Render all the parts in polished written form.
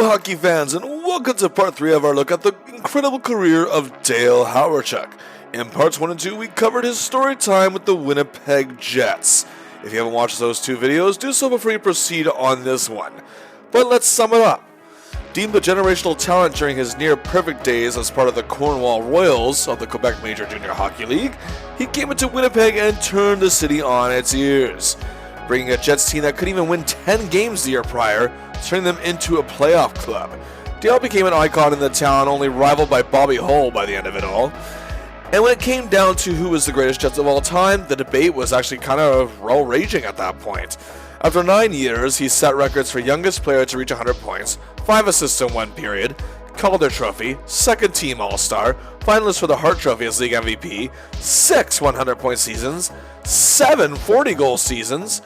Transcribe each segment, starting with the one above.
Hello hockey fans, and welcome to part 3 of our look at the incredible career of Dale Hawerchuk. In parts 1 and 2, we covered his story time with the Winnipeg Jets. If you haven't watched those 2 videos, do so before you proceed on this one. But let's sum it up. Deemed a generational talent during his near-perfect days as part of the Cornwall Royals of the Quebec Major Junior Hockey League, he came into Winnipeg and turned the city on its ears, bringing a Jets team that couldn't even win 10 games the year prior, turning them into a playoff club. Dale became an icon in the town, only rivaled by Bobby Hull by the end of it all. And when it came down to who was the greatest Jets of all time, the debate was actually kind of all-raging at that point. After 9 years, he set records for youngest player to reach 100 points, 5 assists in one period, Calder Trophy, second team All-Star, finalist for the Hart Trophy as league MVP, 6 100-point seasons, 7 40-goal seasons,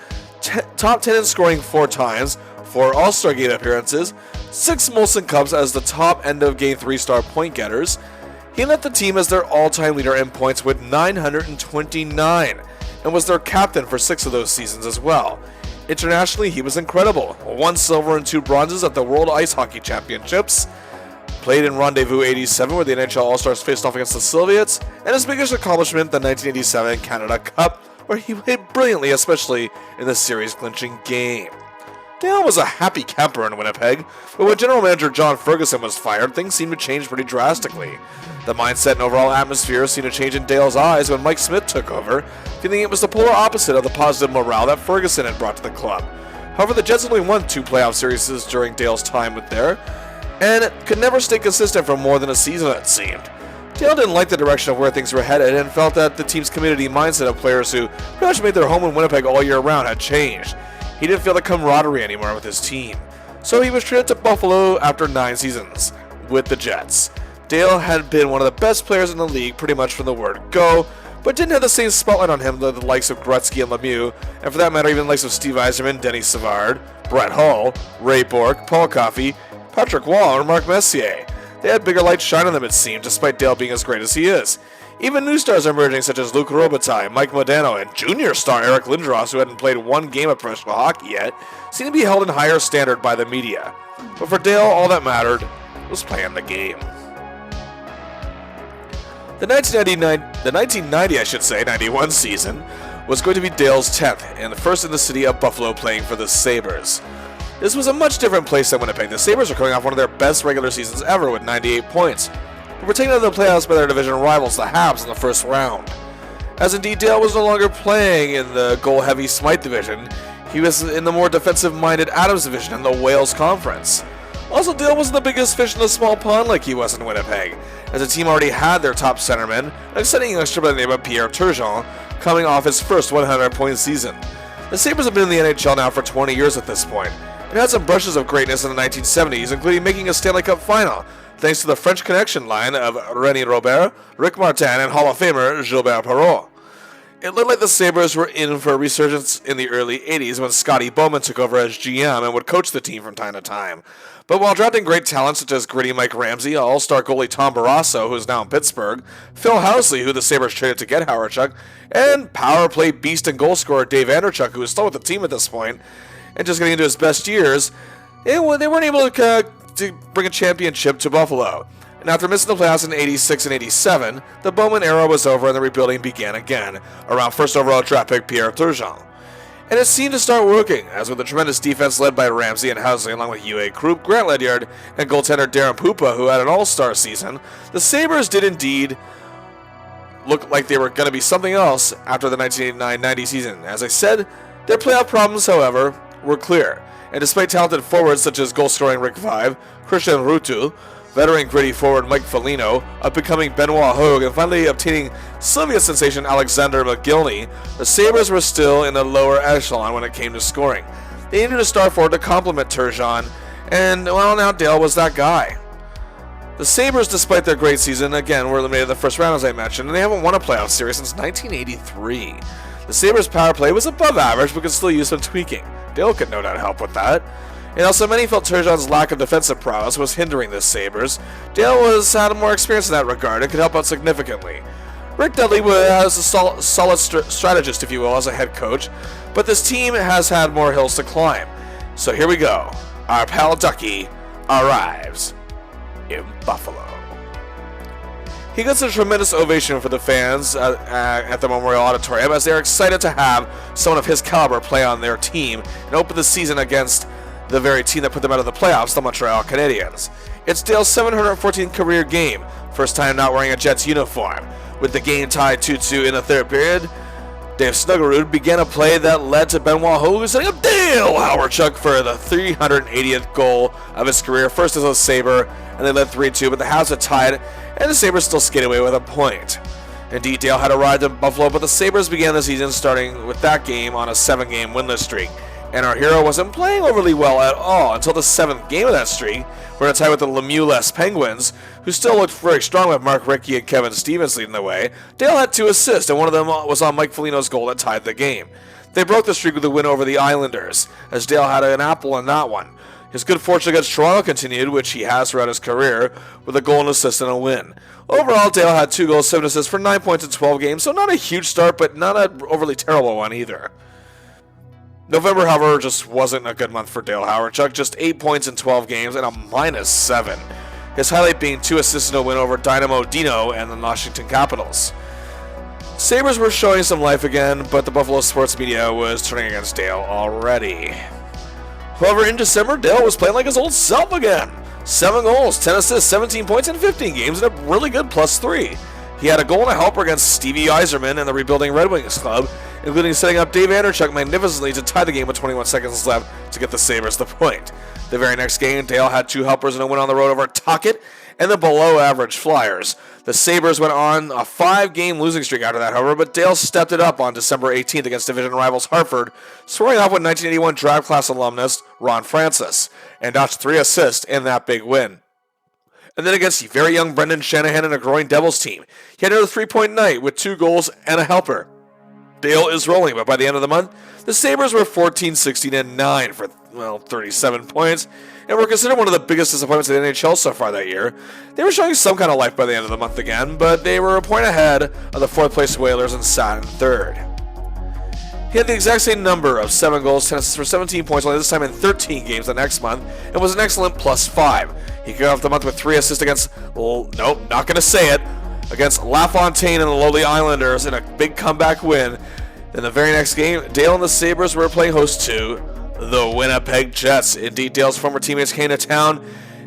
top 10 in scoring 4 times, 4 All-Star Game appearances, 6 Molson Cups as the top end-of-game 3-star point getters. He led the team as their all-time leader in points with 929, and was their captain for 6 of those seasons as well. Internationally, he was incredible. 1 silver and 2 bronzes at the World Ice Hockey Championships. Played in Rendezvous 87, where the NHL All-Stars faced off against the Soviets, and his biggest accomplishment, the 1987 Canada Cup, where he played brilliantly, especially in the series-clinching game. Dale was a happy camper in Winnipeg, but when general manager John Ferguson was fired, things seemed to change pretty drastically. The mindset and overall atmosphere seemed to change in Dale's eyes when Mike Smith took over, feeling it was the polar opposite of the positive morale that Ferguson had brought to the club. However, the Jets only won 2 playoff series during Dale's time with there, and could never stay consistent for more than a season, it seemed. Dale didn't like the direction of where things were headed and felt that the team's community mindset of players who pretty much made their home in Winnipeg all year round had changed. He didn't feel the camaraderie anymore with his team, so he was traded to Buffalo after 9 seasons with the Jets. Dale had been one of the best players in the league pretty much from the word go, but didn't have the same spotlight on him that the likes of Gretzky and Lemieux, and for that matter even the likes of Steve Yzerman, Denny Savard, Brett Hull, Ray Bourque, Paul Coffey, Patrick Wall, or Mark Messier. They had bigger lights shine on them, it seemed, despite Dale being as great as he is. Even new stars are emerging such as Luc Robitaille, Mike Modano, and junior star Eric Lindros, who hadn't played 1 game of professional hockey yet, seem to be held in higher standard by the media. But for Dale, all that mattered was playing the game. The 1990-91 season was going to be Dale's 10th, and the first in the city of Buffalo playing for the Sabres. This was a much different place than Winnipeg. The Sabres are coming off one of their best regular seasons ever with 98 points. But were taken out of the playoffs by their division rivals, the Habs, in the first round. As indeed Dale was no longer playing in the goal-heavy Smythe division, he was in the more defensive-minded Adams division in the Wales Conference. Also, Dale wasn't the biggest fish in the small pond like he was in Winnipeg, as the team already had their top centerman, an exciting youngster by the name of Pierre Turgeon, coming off his first 100-point season. The Sabres have been in the NHL now for 20 years at this point, and had some brushes of greatness in the 1970s, including making a Stanley Cup final, thanks to the French Connection line of René Robert, Rick Martin, and Hall of Famer Gilbert Perreault. It looked like the Sabres were in for a resurgence in the early 80s when Scotty Bowman took over as GM and would coach the team from time to time. But while drafting great talent such as gritty Mike Ramsey, all-star goalie Tom Barrasso, who is now in Pittsburgh, Phil Housley, who the Sabres traded to get Hawerchuk, and power play beast and goal scorer Dave Andreychuk, who is still with the team at this point, and just getting into his best years, they weren't able to bring a championship to Buffalo. And after missing the playoffs in 86 and 87, the Bowman era was over and the rebuilding began again, around first overall draft pick Pierre Turgeon. And it seemed to start working, as with a tremendous defense led by Ramsey and Housley, along with UA Krupp, Grant Ledyard, and goaltender Darren Pupa, who had an all-star season, the Sabres did indeed look like they were going to be something else after the 1989-90 season. As I said, their playoff problems, however, were clear. And despite talented forwards such as goal-scoring Rick Vaive, Christian Ruutu, veteran gritty forward Mike Foligno, up-and-coming Benoit Hogue, and finally obtaining Soviet sensation Alexander McGillney, the Sabres were still in the lower echelon when it came to scoring. They needed a star forward to complement Turgeon, and, well, now Dale was that guy. The Sabres, despite their great season, again, were eliminated in the first round, as I mentioned, and they haven't won a playoff series since 1983. The Sabres' power play was above average, but could still use some tweaking. Dale could no doubt help with that. And also, many felt Turgeon's lack of defensive prowess was hindering the Sabres. Dale had more experience in that regard and could help out significantly. Rick Dudley was a solid strategist, if you will, as a head coach, but this team has had more hills to climb. So here we go. Our pal Ducky, arrives in Buffalo. He gets a tremendous ovation for the fans at the Memorial Auditorium as they're excited to have someone of his caliber play on their team and open the season against the very team that put them out of the playoffs, the Montreal Canadiens. It's Dale's 714th career game, first time not wearing a Jets uniform. With the game tied 2-2 in the third period, Dave Snuggerud began a play that led to Benoit Hogue setting up Dale Hawerchuk for the 380th goal of his career, first as a Sabre, and they led 3-2, but the Habs had tied, and the Sabres still skated away with a point. Indeed, Dale had arrived in Buffalo, but the Sabres began the season starting with that game on a 7-game winless streak, and our hero wasn't playing overly well at all until the 7th game of that streak. We're in a tie with the Lemieux-less Penguins, who still looked very strong with Mark Rickey and Kevin Stevens leading the way. Dale had 2 assists, and one of them was on Mike Foligno's goal that tied the game. They broke the streak with a win over the Islanders, as Dale had an apple in that one. His good fortune against Toronto continued, which he has throughout his career, with a goal, an assist, and a win. Overall, Dale had 2 goals, 7 assists for 9 points in 12 games, so not a huge start, but not an overly terrible one either. November, however, just wasn't a good month for Dale Hawerchuk, just 8 points in 12 games and a -7. His highlight being 2 assists and a win over Dynamo Dino and the Washington Capitals. Sabres were showing some life again, but the Buffalo sports media was turning against Dale already. However, in December, Dale was playing like his old self again. 7 goals, 10 assists, 17 points in 15 games, and a really good +3. He had a goal and a helper against Stevie Yzerman and the rebuilding Red Wings club, including setting up Dave Andreychuk magnificently to tie the game with 21 seconds left to get the Sabres the point. The very next game, Dale had 2 helpers and a win on the road over Tuckett and the below-average Flyers. The Sabres went on a 5-game losing streak after that, however, but Dale stepped it up on December 18th against division rivals Hartford, scoring off with 1981 draft class alumnus Ron Francis, and notched 3 assists in that big win. And then against the very young Brendan Shanahan and a growing Devils team, he had another 3-point night with 2 goals and a helper. Dale is rolling, but by the end of the month, the Sabres were 14-16-9 for 37 points, and were considered one of the biggest disappointments in the NHL so far that year. They were showing some kind of life by the end of the month again, but they were a point ahead of the 4th-place Whalers and sat in 3rd. He had the exact same number of 7 goals, 10 assists for 17 points, only this time in 13 games the next month, and was an excellent +5. He kicked off the month with 3 assists against, against LaFontaine and the lowly Islanders in a big comeback win. In the very next game, Dale and the Sabres were playing host to the Winnipeg Jets. Indeed, Dale's former teammates came to town,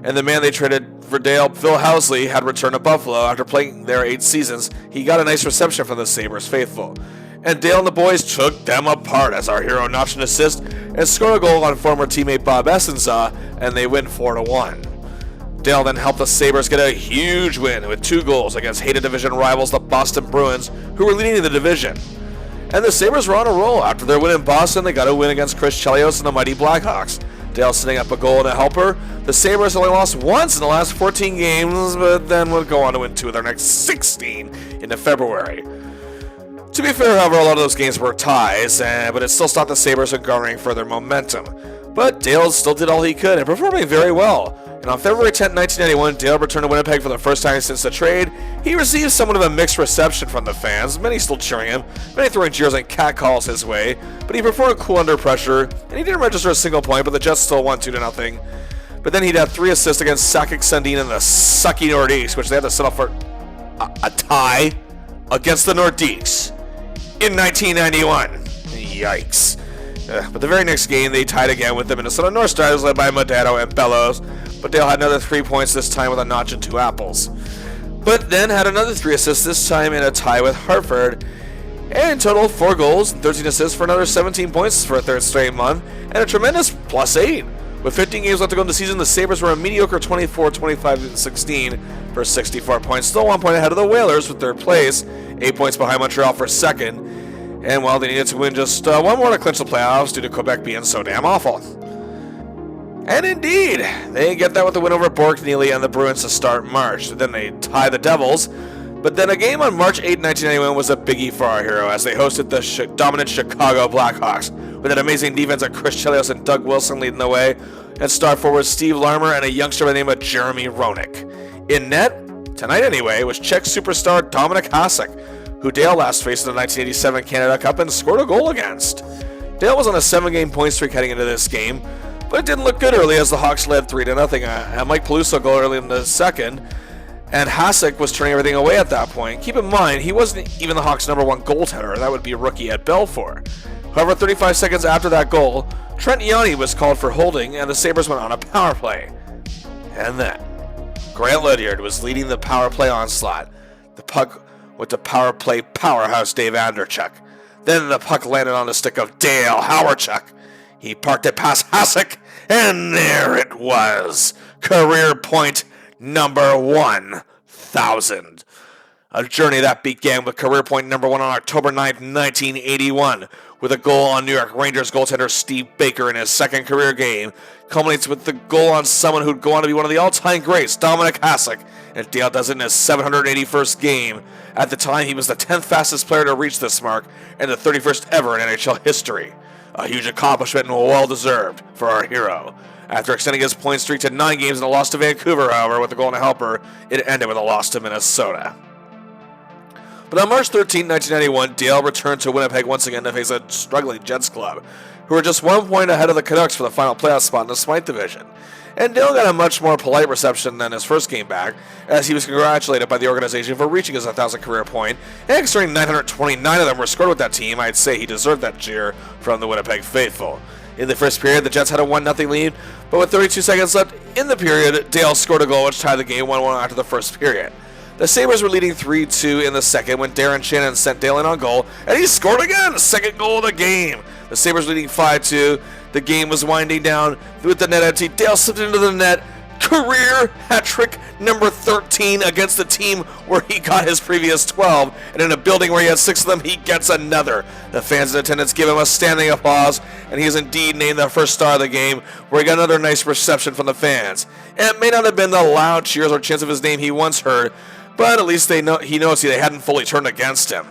and the man they traded for Dale, Phil Housley, had returned to Buffalo after playing there 8 seasons. He got a nice reception from the Sabres faithful. And Dale and the boys took them apart as our hero notched an assist and scored a goal on former teammate Bob Essenza, and they win 4-1. Dale then helped the Sabres get a huge win with 2 goals against hated division rivals the Boston Bruins, who were leading the division. And the Sabres were on a roll. After their win in Boston, they got a win against Chris Chelios and the mighty Blackhawks. Dale setting up a goal and a helper. The Sabres only lost once in the last 14 games, but then would go on to win 2 of their next 16 into February. To be fair, however, a lot of those games were ties, but it still stopped the Sabres from garnering further momentum. But Dale still did all he could and performing very well. And on February 10, 1991, Dale returned to Winnipeg for the first time since the trade. He received somewhat of a mixed reception from the fans, many still cheering him, many throwing jeers and catcalls his way, but he performed cool under pressure, and he didn't register a single point, but the Jets still won 2-0. But then he'd have 3 assists against Sakic Sundin and the sucky Nordiques, which they had to settle for a tie against the Nordiques in 1991. Yikes. But the very next game, they tied again with the Minnesota North Stars, led by Modano and Bellows. But Dale had another 3 points this time with a notch and 2 apples. But then had another 3 assists, this time in a tie with Hartford. And in total, 4 goals and 13 assists for another 17 points for a 3rd straight month, and a tremendous +8. With 15 games left to go in the season, the Sabres were a mediocre 24-25-16 for 64 points. Still 1 point ahead of the Whalers with 3rd place, 8 points behind Montreal for 2nd. And while they needed to win just 1 more to clinch the playoffs due to Quebec being so damn awful. And indeed, they get that with the win over Bork Neely and the Bruins to start March. Then they tie the Devils. But then a game on March 8, 1991 was a biggie for our hero as they hosted the dominant Chicago Blackhawks with an amazing defense of Chris Chelios and Doug Wilson leading the way, and star forward Steve Larmer and a youngster by the name of Jeremy Roenick. In net, tonight anyway, was Czech superstar Dominik Hasek, who Dale last faced in the 1987 Canada Cup and scored a goal against. Dale was on a 7-game point streak heading into this game, but it didn't look good early as the Hawks led 3-0. And Mike Peluso goal early in the second, and Hasek was turning everything away at that point. Keep in mind, he wasn't even the Hawks' #1 goaltender. That would be rookie Ed Belfour. However, 35 seconds after that goal, Trent Yanni was called for holding, and the Sabres went on a power play. And then, Grant Lydiard was leading the power play onslaught. The puck went to power play powerhouse Dave Hawerchuk. Then the puck landed on the stick of Dale Hawerchuk. He parked it past Hasek, and there it was. Career point number 1,000. A journey that began with career point number 1 on October 9th, 1981, with a goal on New York Rangers goaltender Steve Baker in his second career game, culminates with the goal on someone who'd go on to be one of the all-time greats, Dominik Hasek, and Dale does it in his 781st game. At the time, he was the 10th fastest player to reach this mark, and the 31st ever in NHL history. A huge accomplishment and well-deserved for our hero. After extending his point streak to 9 games and a loss to Vancouver, however, with a goal and a helper, it ended with a loss to Minnesota. But on March 13, 1991, Dale returned to Winnipeg once again to face a struggling Jets club, who were just 1 point ahead of the Canucks for the final playoff spot in the Smythe division. And Dale got a much more polite reception than his first game back, as he was congratulated by the organization for reaching his 1,000th career point, and considering 929 of them were scored with that team, I'd say he deserved that cheer from the Winnipeg faithful. In the first period, the Jets had a 1-0 lead, but with 32 seconds left in the period, Dale scored a goal which tied the game 1-1 after the first period. The Sabres were leading 3-2 in the second when Darren Shannon sent Dale in on goal, and he scored again, second goal of the game. The Sabres leading 5-2. The game was winding down with the net empty. Dale slipped into the net. Career hat trick number 13 against the team where he got his previous 12, and in a building where he had 6 of them, he gets another. The fans in attendance give him a standing applause, and he is indeed named the first star of the game, where he got another nice reception from the fans. And it may not have been the loud cheers or chants of his name he once heard, but at least he knows they hadn't fully turned against him.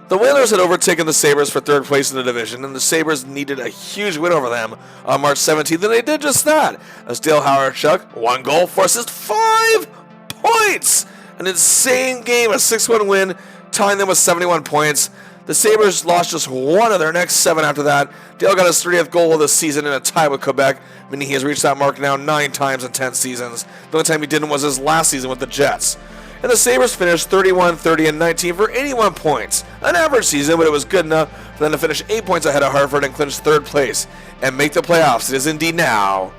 The Whalers had overtaken the Sabres for 3rd place in the division, and the Sabres needed a huge win over them on March 17th, and they did just that, as Dale Hawerchuk, 1 goal, forces 5 points! An insane game, a 6-1 win, tying them with 71 points. The Sabres lost just 1 of their next 7 after that. Dale got his 30th goal of the season in a tie with Quebec, meaning he has reached that mark now 9 times in 10 seasons. The only time he didn't was his last season with the Jets. And the Sabres finished 31, 30, and 19 for 81 points. An average season, but it was good enough for them to finish 8 points ahead of Hartford and clinch 3rd place and make the playoffs. It is indeed now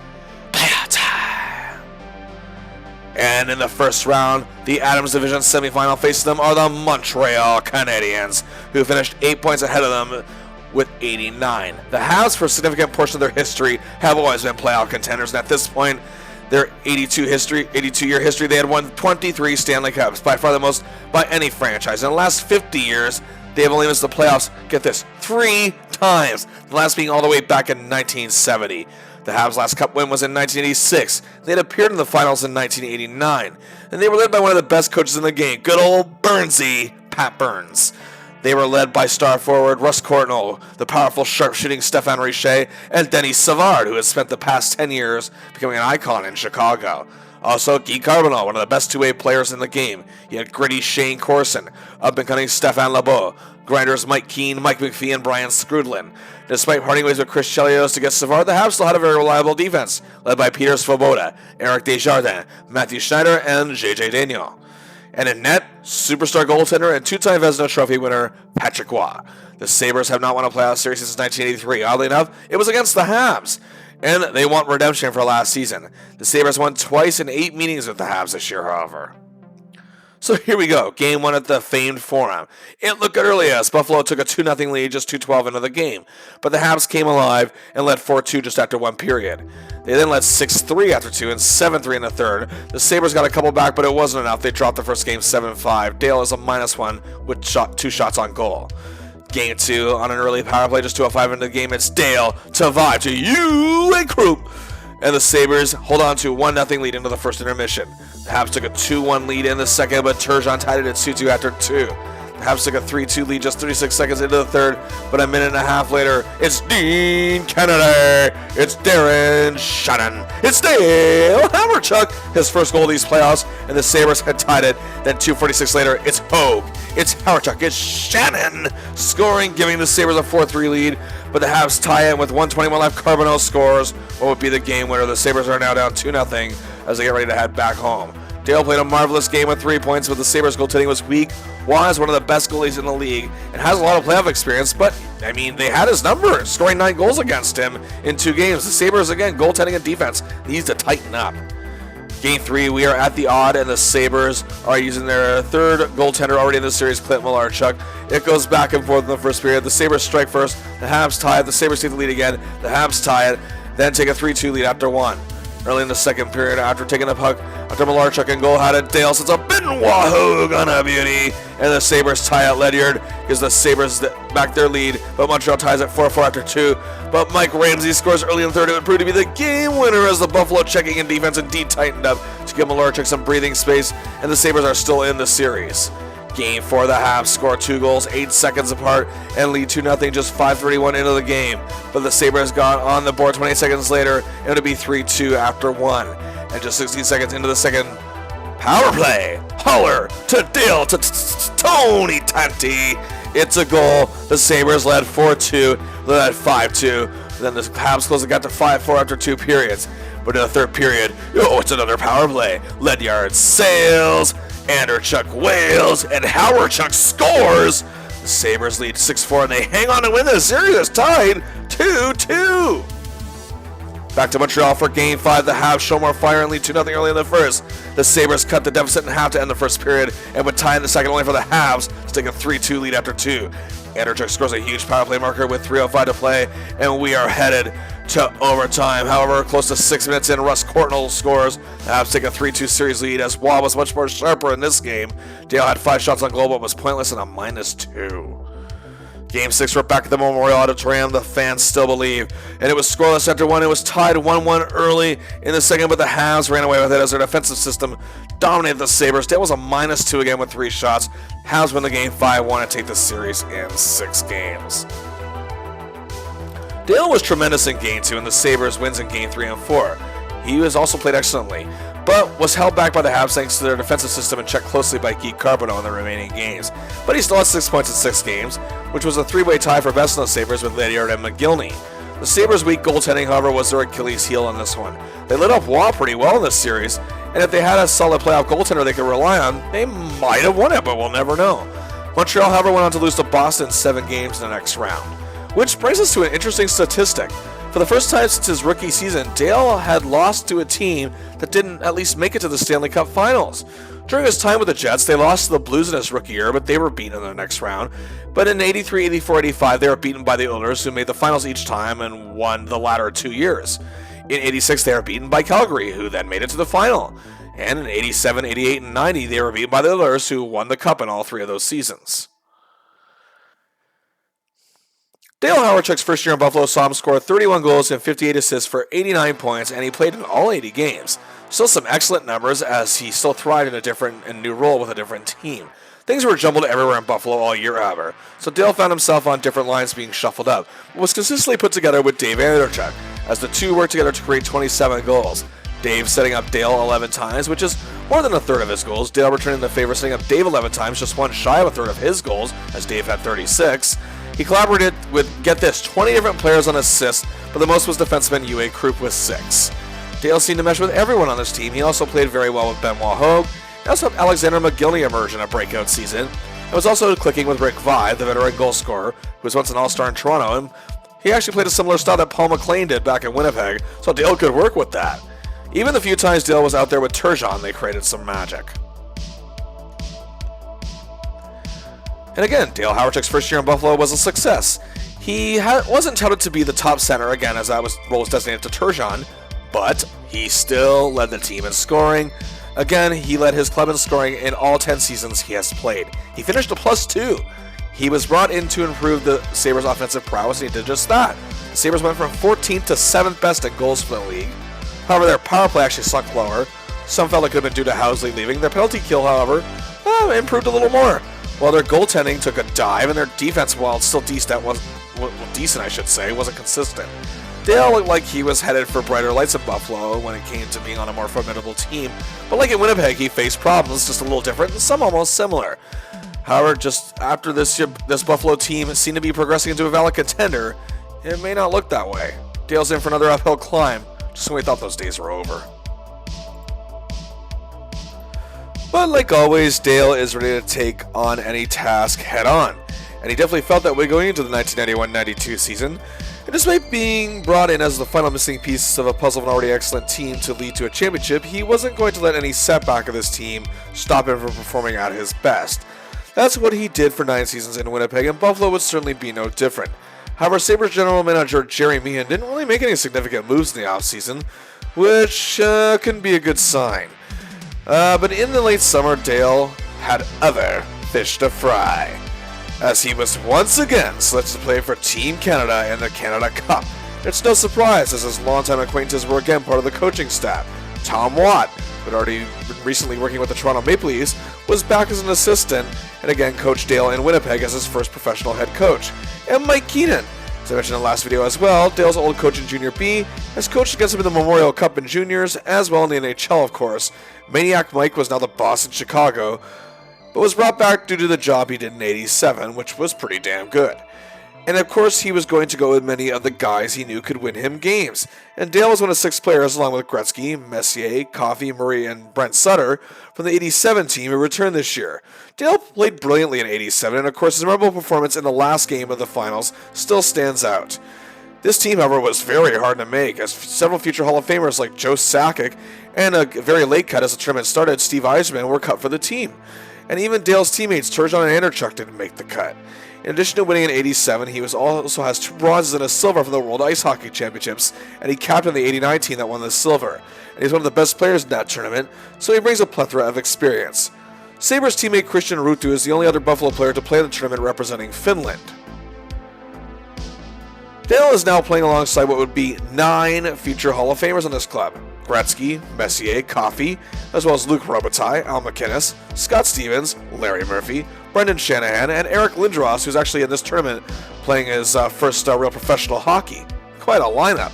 playoff time. And in the first round, the Adams Division semifinal facing them are the Montreal Canadiens, who finished 8 points ahead of them with 89. The Habs, for a significant portion of their history, have always been playoff contenders, and at this point, their 82-year history, they had won 23 Stanley Cups, by far the most by any franchise. In the last 50 years, they have only missed the playoffs, get this, 3 times, the last being all the way back in 1970. The Habs' last Cup win was in 1986. They had appeared in the finals in 1989, and they were led by one of the best coaches in the game, good old Burnsy, Pat Burns. They were led by star forward Russ Courtnall, the powerful sharpshooting Stéphane Richer, and Denis Savard, who has spent the past 10 years becoming an icon in Chicago. Also, Guy Carbonneau, one of the best two-way players in the game. You had gritty Shane Corson, up-and-coming Stéphane Lebeau, grinders Mike Keane, Mike McPhee, and Brian Skrudlin. Despite parting ways with Chris Chelios to get Savard, the Habs still had a very reliable defense, led by Peter Svoboda, Eric Desjardins, Matthew Schneider, and J.J. Daigneault. And in net, superstar goaltender and 2-time Vezina Trophy winner Patrick Roy. The Sabres have not won a playoff series since 1983. Oddly enough, it was against the Habs, and they want redemption for last season. The Sabres won twice in 8 meetings with the Habs this year, however. So here we go, Game 1 at the famed Forum. It looked good early as Buffalo took a 2-0 lead just 2:12 into the game, but the Habs came alive and led 4-2 just after 1 period. They then led 6-3 after 2 and 7-3 in the third. The Sabres got a couple back, but it wasn't enough. They dropped the first game 7-5. Dale is a -1 with 2 shots on goal. Game 2 on an early power play, just 2:05 into the game. It's Dale to Vibe to you and Krupp. And the Sabres hold on to a 1-0 lead into the first intermission. The Habs took a 2-1 lead in the second, but Turgeon tied it at 2-2 after 2. Habs took a 3-2 lead just 36 seconds into the third, but a minute and a half later, it's Dean Kennedy, it's Darren Shannon, it's Dale Hawerchuk, his first goal of these playoffs, and the Sabres had tied it. Then 2:46 later, it's Hogue, it's Hawerchuk, it's Shannon scoring, giving the Sabres a 4-3 lead, but the Habs tie it with 1:21 left. Carbonell scores what would be the game winner. The Sabres are now down 2-0 as they get ready to head back home. Dale played a marvelous game with 3 points, but the Sabres goaltending was weak. Juan is one of the best goalies in the league and has a lot of playoff experience, but, I mean, they had his number, scoring 9 goals against him in 2 games. The Sabres, again, goaltending and defense needs to tighten up. Game 3, we are at the odd, and the Sabres are using their third goaltender already in the series, Clint Malarchuk. It goes back and forth in the first period. The Sabres strike first, the Habs tie it, the Sabres take the lead again, the Habs tie it, then take a 3-2 lead after 1. Early in the second period, after taking the puck, after Malarchuk and goal had it, Dale sets a Benoit Hogue on a beauty, and the Sabres tie at Ledyard, gives the Sabres back their lead, but Montreal ties at 4-4 after 2. But Mike Ramsey scores early in the third. It would prove to be the game winner as the Buffalo checking in defense indeed tightened up to give Malarchuk some breathing space, and the Sabres are still in the series. Game 4, the Habs score 2 goals 8 seconds apart and lead 2-0 just 5:31 into the game. But the Sabres got on the board 28 seconds later, and it would be 3-2 after 1. And just 16 seconds into the second power play, Holler to Dale to Tony Tanti. It's a goal. The Sabres led 4-2, led 5-2. Then the Habs closed the gap to 5-4 after 2 periods. But in the third period, it's another power play. Ledyard sails, Anderchuk wails, and Hawerchuk scores. The Sabres lead 6-4, and they hang on to win the series. It's tied 2-2. Back to Montreal for Game 5. The Habs show more fire and lead 2-0 early in the first. The Sabres cut the deficit in half to end the first period and would tie in the second, only for the Habs to take a 3-2 lead after 2. Anderchuk scores a huge power play marker with 3:05 to play, and we are headed to overtime. However, close to 6 minutes in, Russ Courtnall scores. The Habs take a 3-2 series lead as Waugh was much more sharper in this game. Dale had 5 shots on goal but was pointless and a -2. Game 6, we're back at the Memorial Auditorium. The fans still believe. And it was scoreless after 1. It was tied 1-1 early in the second, but the Habs ran away with it as their defensive system dominated the Sabres. Dale was a -2 again with 3 shots. Habs win the game 5-1 and take the series in 6 games. Dale was tremendous in Game 2, and the Sabres wins in Game 3 and 4. He was also played excellently, but was held back by the Habs thanks to their defensive system and checked closely by Guy Carbonell in the remaining games. But he still had 6 points in 6 games, which was a 3-way tie for best in the Sabres with Ledyard and McGillney. The Sabres' weak goaltending, however, was their Achilles heel in this one. They lit up Waugh pretty well in this series, and if they had a solid playoff goaltender they could rely on, they might have won it, but we'll never know. Montreal, however, went on to lose to Boston 7 games in the next round. Which brings us to an interesting statistic. For the first time since his rookie season, Dale had lost to a team that didn't at least make it to the Stanley Cup Finals. During his time with the Jets, they lost to the Blues in his rookie year, but they were beaten in the next round. But in 83, 84, 85, they were beaten by the Oilers, who made the finals each time and won the latter 2 years. In 86, they were beaten by Calgary, who then made it to the final. And in 87, 88, and 90, they were beaten by the Oilers, who won the Cup in all 3 of those seasons. Dale Hawerchuk's first year in Buffalo saw him score 31 goals and 58 assists for 89 points, and he played in all 80 games. Still some excellent numbers as he still thrived in a different and new role with a different team. Things were jumbled everywhere in Buffalo all year, however, so Dale found himself on different lines being shuffled up, but was consistently put together with Dave Anderchuk, as the two worked together to create 27 goals. Dave setting up Dale 11 times, which is more than a third of his goals. Dale returning the favor, setting up Dave 11 times, just one shy of a third of his goals, as Dave had 36. He collaborated with, get this, 20 different players on assists, but the most was defenseman Uwe Krupp with 6. Dale seemed to mesh with everyone on this team. He also played very well with Benoit Hogue. He also helped Alexander McGillney emerge in a breakout season. It was also clicking with Rick Vide, the veteran goal scorer, who was once an all-star in Toronto, and he actually played a similar style that Paul McLean did back in Winnipeg, so Dale could work with that. Even the few times Dale was out there with Turgeon, they created some magic. And again, Dale Hawerchuk's first year in Buffalo was a success. He wasn't touted to be the top center, again, as that role was designated to Turgeon, but he still led the team in scoring. Again, he led his club in scoring in all 10 seasons he has played. He finished a +2. He was brought in to improve the Sabres' offensive prowess, and he did just that. The Sabres went from 14th to 7th best in goals for the league. However, their power play actually sunk lower. Some felt it could have been due to Housley leaving. Their penalty kill, however, improved a little more. while their goaltending took a dive and their defense, while still decent, wasn't consistent. Dale looked like he was headed for brighter lights in Buffalo when it came to being on a more formidable team, but like in Winnipeg, he faced problems just a little different and some almost similar. However, just after this Buffalo team seemed to be progressing into a valid contender, it may not look that way. Dale's in for another uphill climb, just when we thought those days were over. But like always, Dale is ready to take on any task head on, and he definitely felt that way going into the 1991-92 season. And despite being brought in as the final missing piece of a puzzle of an already excellent team to lead to a championship, he wasn't going to let any setback of this team stop him from performing at his best. That's what he did for 9 seasons in Winnipeg, and Buffalo would certainly be no different. However, Sabres general manager Jerry Meehan didn't really make any significant moves in the offseason, which couldn't be a good sign. But in the late summer, Dale had other fish to fry, as he was once again selected to play for Team Canada in the Canada Cup. It's no surprise, as his longtime acquaintances were again part of the coaching staff. Tom Watt, who had already been recently working with the Toronto Maple Leafs, was back as an assistant, and again coached Dale in Winnipeg as his first professional head coach. And Mike Keenan, as I mentioned in the last video as well, Dale's old coach in Junior B, has coached against him in the Memorial Cup in juniors, as well in the NHL of course. Maniac Mike was now the boss in Chicago, but was brought back due to the job he did in '87, which was pretty damn good. And of course, he was going to go with many of the guys he knew could win him games. And Dale was one of 6 players, along with Gretzky, Messier, Coffey, Murray, and Brent Sutter, from the '87 team who returned this year. Dale played brilliantly in '87, and of course, his memorable performance in the last game of the finals still stands out. This team, however, was very hard to make, as several future Hall of Famers like Joe Sakic and a very late cut as the tournament started, Steve Yzerman, were cut for the team. And even Dale's teammates Turgeon and Hawerchuk didn't make the cut. In addition to winning in '87, he also has 2 bronzes and a silver from the World Ice Hockey Championships, and he captained the '89 team that won the silver. And he's one of the best players in that tournament, so he brings a plethora of experience. Sabres teammate Christian Ruutu is the only other Buffalo player to play in the tournament representing Finland. Dale is now playing alongside what would be 9 future Hall of Famers on this club. Gretzky, Messier, Coffey, as well as Luc Robitaille, Al MacInnis, Scott Stevens, Larry Murphy, Brendan Shanahan, and Eric Lindros, who's actually in this tournament playing his first real professional hockey. Quite a lineup.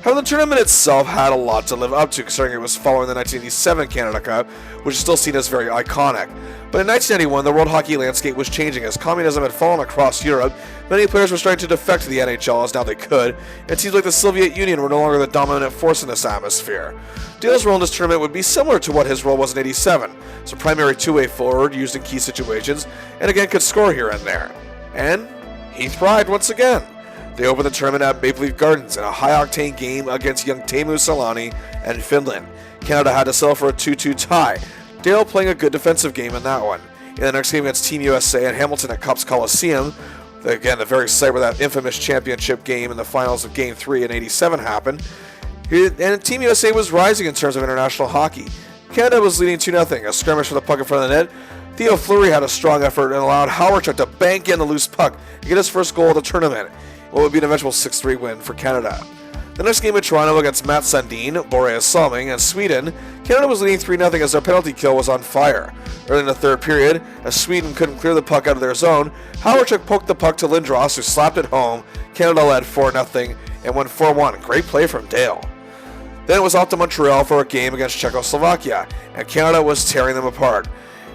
However, the tournament itself had a lot to live up to, considering it was following the 1987 Canada Cup, which is still seen as very iconic. But in 1991, the world hockey landscape was changing as communism had fallen across Europe. Many players were starting to defect to the NHL as now they could, and teams like the Soviet Union were no longer the dominant force in this atmosphere. Dale's role in this tournament would be similar to what his role was in '87, as a primary two-way forward used in key situations, and again could score here and there. And he thrived once again. They opened the tournament at Maple Leaf Gardens in a high-octane game against young Teemu Selanne and Finland. Canada had to settle for a 2-2 tie, Dale playing a good defensive game in that one. In the next game against Team USA and Hamilton at Copps Coliseum, again the very site where that infamous championship game in the finals of Game 3 in '87 happened, and Team USA was rising in terms of international hockey. Canada was leading 2-0, a skirmish for the puck in front of the net. Theo Fleury had a strong effort and allowed Hawerchuk to bank in the loose puck and get his first goal of the tournament, what would be an eventual 6-3 win for Canada. The next game in Toronto against Matt Sundin, Boreas Salming, and Sweden, Canada was leading 3-0 as their penalty kill was on fire. Early in the third period, as Sweden couldn't clear the puck out of their zone, Hawerchuk poked the puck to Lindros, who slapped it home. Canada led 4-0 and won 4-1. Great play from Dale. Then it was off to Montreal for a game against Czechoslovakia, and Canada was tearing them apart,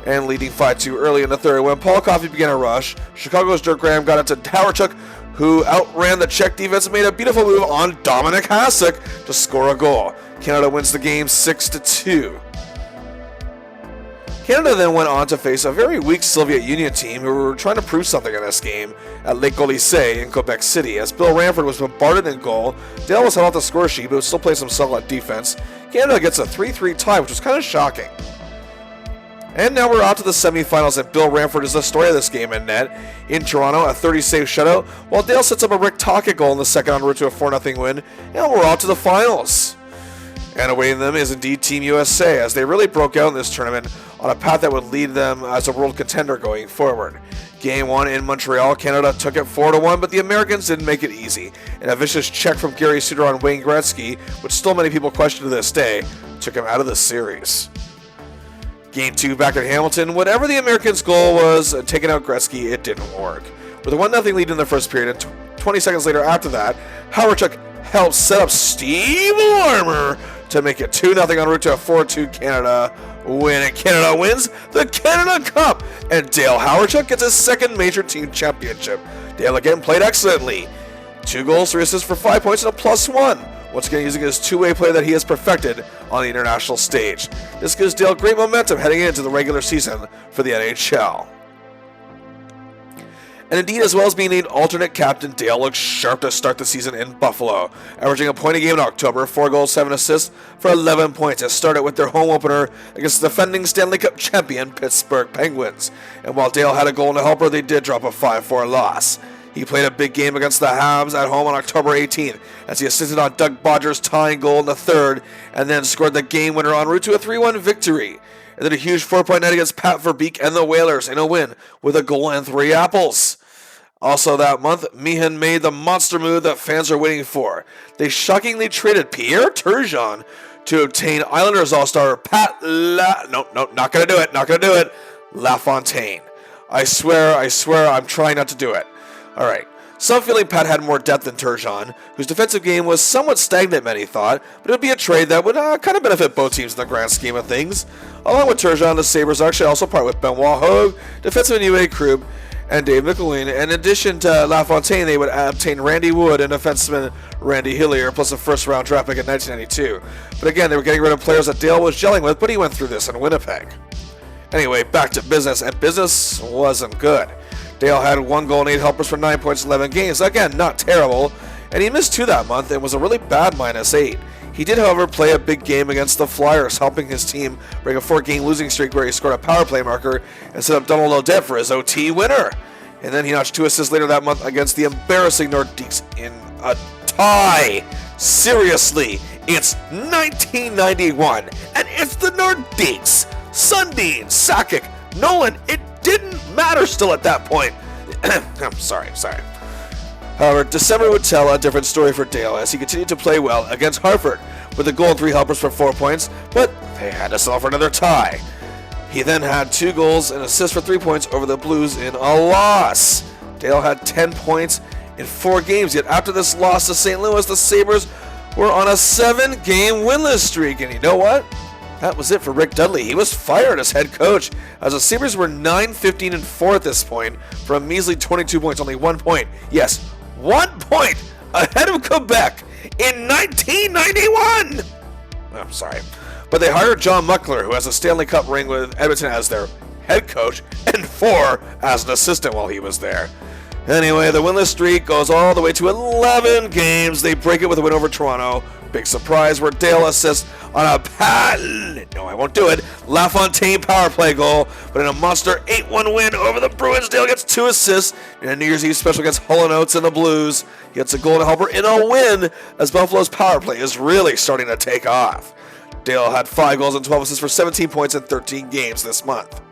and leading 5-2 early in the third. When Paul Coffey began a rush, Chicago's Dirk Graham got it to Hawerchuk, who outran the Czech defense and made a beautiful move on Dominik Hasek to score a goal. Canada wins the game 6-2. Canada then went on to face a very weak Soviet Union team who were trying to prove something in this game at Lake Golisei in Quebec City. As Bill Ranford was bombarded in goal, Dale was held off the score sheet but would still play some solid defense. Canada gets a 3-3 tie, which was kind of shocking. And now we're out to the semifinals, and Bill Ranford is the story of this game in net. In Toronto, a 30-save shutout, while Dale sets up a Rick Tocchet goal in the second en route to a 4-0 win, and we're out to the finals. And awaiting them is indeed Team USA, as they really broke out in this tournament on a path that would lead them as a world contender going forward. Game 1 in Montreal, Canada took it 4-1, but the Americans didn't make it easy. And a vicious check from Gary Suter on Wayne Gretzky, which still many people question to this day, took him out of the series. Game 2 back at Hamilton, whatever the Americans' goal was, taking out Gretzky, it didn't work. With a 1-0 lead in the first period, and 20 seconds later after that, Hawerchuk helped set up Steve Larmer to make it 2-0 en route to a 4-2 Canada win. And Canada wins the Canada Cup, and Dale Hawerchuk gets his second major team championship. Dale again played excellently. 2 goals, 3 assists for 5 points and a +1. Once again, using his two-way play that he has perfected on the international stage. This gives Dale great momentum heading into the regular season for the NHL. And indeed, as well as being named alternate captain, Dale looks sharp to start the season in Buffalo, averaging a point a game in October, 4 goals, 7 assists for 11 points. It started with their home opener against the defending Stanley Cup champion Pittsburgh Penguins. And while Dale had a goal and a helper, they did drop a 5-4 loss. He played a big game against the Habs at home on October 18th as he assisted on Doug Bodger's tying goal in the third and then scored the game winner en route to a 3-1 victory. And then a huge 4-point night against Pat Verbeek and the Whalers in a win with a goal and 3 apples. Also that month, Meehan made the monster move that fans are waiting for. They shockingly traded Pierre Turgeon to obtain Islanders All-Star not gonna do it, LaFontaine. I swear, I'm trying not to do it. Alright, some feeling Pat had more depth than Turgeon, whose defensive game was somewhat stagnant, many thought, but it would be a trade that would kind of benefit both teams in the grand scheme of things. Along with Turgeon, the Sabres actually also part with Benoit Hogue, defenseman UA Krub, and Dave McElwain. In addition to LaFontaine, they would obtain Randy Wood and defenseman Randy Hillier, plus a first-round draft pick in 1992. But again, they were getting rid of players that Dale was gelling with, but he went through this in Winnipeg. Anyway, back to business, and business wasn't good. Dale had 1 goal and 8 helpers for 9 points in 11 games. Again, not terrible. And he missed 2 that month and was a really bad -8. He did, however, play a big game against the Flyers, helping his team break a 4-game losing streak where he scored a power play marker and set up Donald Odette for his OT winner. And then he notched 2 assists later that month against the embarrassing Nordiques in a tie. Seriously, it's 1991, and it's the Nordiques. Sundin, Sakic, Nolan, it didn't matter still at that point. I'm sorry. However, December would tell a different story for Dale as he continued to play well against Hartford with a goal and 3 helpers for 4 points, but they had to settle for another tie. He then had 2 goals and assists for 3 points over the Blues in a loss. Dale had 10 points in 4 games, yet after this loss to St. Louis, the Sabres were on a 7-game winless streak, and you know what? That was it for Rick Dudley. He was fired as head coach, as the Sabres were 9-15-4 at this point for a measly 22 points, only 1 point. Yes, 1 point ahead of Quebec in 1991! I'm sorry. But they hired John Muckler, who has a Stanley Cup ring with Edmonton as their head coach, and 4 as an assistant while he was there. Anyway, the winless streak goes all the way to 11 games. They break it with a win over Toronto. Big surprise where Dale assists on a LaFontaine power play goal, but in a monster 8-1 win over the Bruins, Dale gets 2 assists in a New Year's Eve special against Hull and Oates and the Blues. He gets a goal and a helper in a win as Buffalo's power play is really starting to take off. Dale had 5 goals and 12 assists for 17 points in 13 games this month.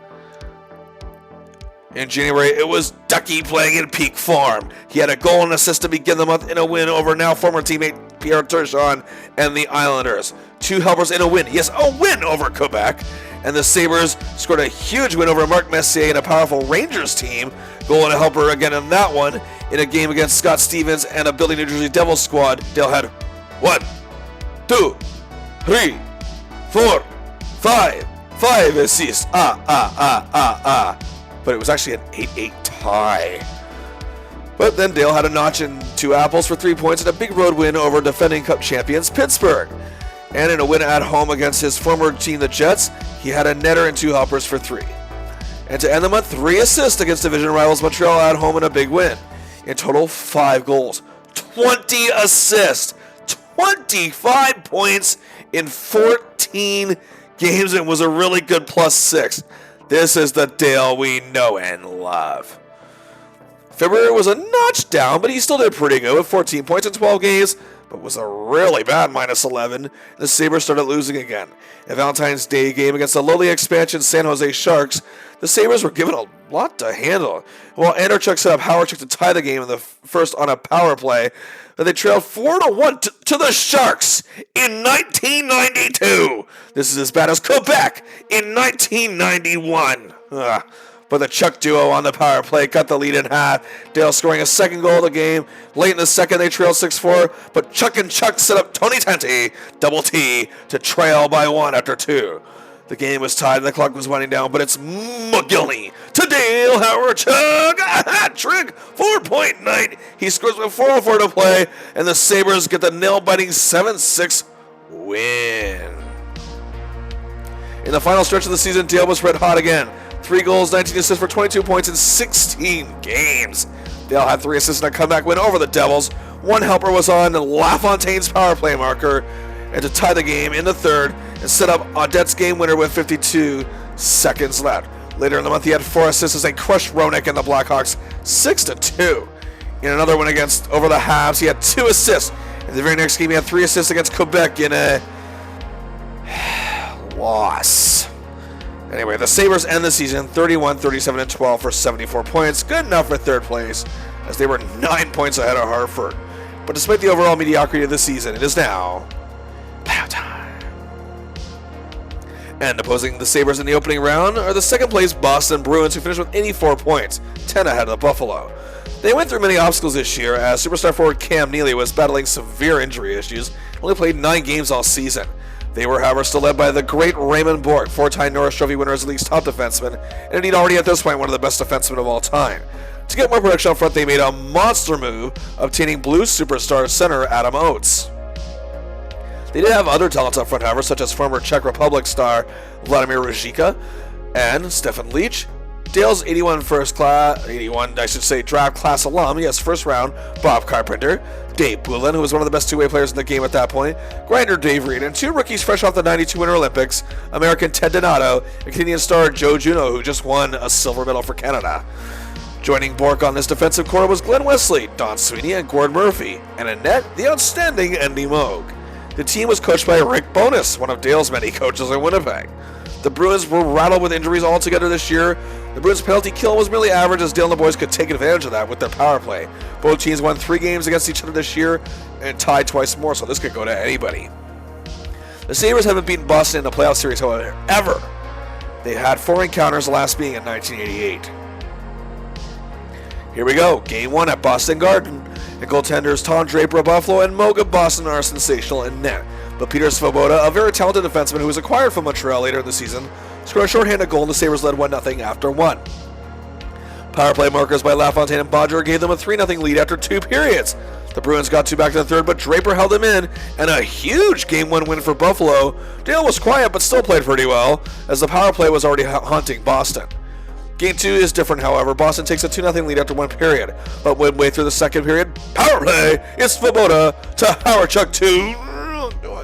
In January, it was Ducky playing in peak form. He had a goal and assist to begin the month in a win over now former teammate Pierre Turgeon and the Islanders. 2 helpers in a win. Yes, a win over Quebec. And the Sabres scored a huge win over Mark Messier and a powerful Rangers team. Goal and a helper again in that one. In a game against Scott Stevens and a Building New Jersey Devils squad, Dale had 1, 2, 3, 4, 5 assists. But it was actually an 8-8 tie. But then Dale had a notch and 2 apples for 3 points and a big road win over defending Cup champions Pittsburgh. And in a win at home against his former team, the Jets, he had a netter and 2 helpers for 3. And to end the month, 3 assists against division rivals Montreal at home in a big win. In total, 5 goals, 20 assists, 25 points in 14 games. It was a really good +6. This is the Dale we know and love. February was a notch down, but he still did pretty good with 14 points in 12 games. but was a really bad -11. The Sabres started losing again. In Valentine's Day game against the lowly expansion San Jose Sharks, the Sabres were given a lot to handle. While Hawerchuk set up Hawerchuk to tie the game in the first on a power play, but they trailed 4-1 to the Sharks in 1992. This is as bad as Quebec in 1991. But the Chuck duo on the power play cut the lead in half. Dale scoring a second goal of the game. Late in the second, they trailed 6-4, but Chuck and Chuck set up Tony Tanti, double T, to trail by 1 after 2. The game was tied and the clock was winding down, but it's McGillney to Dale Hawerchuk, a hat trick, 4-point night. He scores with 4:04 to play, and the Sabres get the nail-biting 7-6 win. In the final stretch of the season, Dale was red hot again. 3 goals, 19 assists for 22 points in 16 games. Dale had 3 assists in a comeback win over the Devils. One helper was on LaFontaine's power play marker and to tie the game in the third and set up Audette's game winner with 52 seconds left. Later in the month, he had 4 assists as they crushed Roenick and the Blackhawks 6-2. In another one over the Habs, he had 2 assists. In the very next game, he had 3 assists against Quebec in a loss. Anyway, the Sabres end the season 31-37-12 for 74 points. Good enough for third place, as they were 9 points ahead of Hartford. But despite the overall mediocrity of the season, it is now playoff time. And opposing the Sabres in the opening round are the second-place Boston Bruins, who finished with 84 points, 10 ahead of the Buffalo. They went through many obstacles this year, as superstar forward Cam Neely was battling severe injury issues and only played 9 games all season. They were, however, still led by the great Raymond Bourque, 4-time Norris Trophy winner as the league's top defenseman, and indeed already at this point one of the best defensemen of all time. To get more production up front, they made a monster move, obtaining Blues superstar center Adam Oates. They did have other talents up front, however, such as former Czech Republic star Vladimir Ruzicka and Stefan Leach. Dale's draft class alum, yes, first round, Bob Carpenter, Dave Poulin, who was one of the best two-way players in the game at that point, grinder Dave Reed, and 2 rookies fresh off the 92 Winter Olympics, American Ted Donato and Canadian star Joe Juneau, who just won a silver medal for Canada. Joining Bourque on this defensive core was Glenn Wesley, Don Sweeney, and Gord Murphy, and in net, the outstanding Andy Moog. The team was coached by Rick Bowness, one of Dale's many coaches in Winnipeg. The Bruins were rattled with injuries altogether this year. The Bruins' penalty kill was merely average, as Dale and the boys could take advantage of that with their power play. Both teams won 3 games against each other this year and tied twice more, so this could go to anybody. The Sabres haven't beaten Boston in a playoff series, however, ever. They had 4 encounters, the last being in 1988. Here we go, Game 1 at Boston Garden. The goaltenders Tom Draper of Buffalo and Moog of Boston are sensational in net. But Peter Svoboda, a very talented defenseman who was acquired from Montreal later in the season, scored a shorthanded goal and the Sabres led 1-0 after 1. Power play markers by LaFontaine and Bodger gave them a 3-0 lead after 2 periods. The Bruins got 2 back to the third, but Draper held them in, and a huge Game 1 win for Buffalo. Dale was quiet but still played pretty well, as the power play was already haunting Boston. Game 2 is different, however. Boston takes a 2-0 lead after 1 period, but midway through the second period, power play, it's Svoboda to Hawerchuk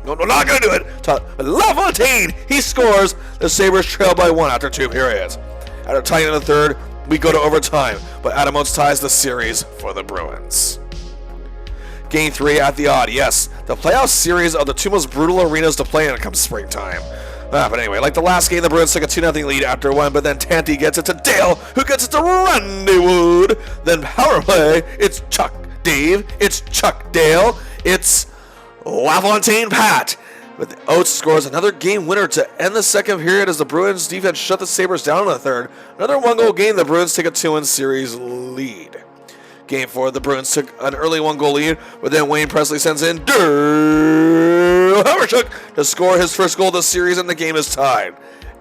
No, not going to do it. To LaFontaine, he scores. The Sabres trail by 1 after 2 periods. After tying in the third, we go to overtime, but Adam Oates ties the series for the Bruins. Game 3 at the Odd. Yes, the playoff series are the 2 most brutal arenas to play in come springtime. But anyway, like the last game, the Bruins took a 2-0 lead after 1, but then Tanti gets it to Dale, who gets it to Randy Wood. Then power play, it's Chuck Dave, it's Chuck Dale, it's LaFontaine Pat. But Oates scores another game winner to end the second period as the Bruins defense shut the Sabres down in the third. Another 1-goal game, the Bruins take a 2-1 series lead. Game 4, the Bruins took an early 1-goal lead, but then Wayne Presley sends in Dale Hawerchuk to score his first goal of the series, and the game is tied.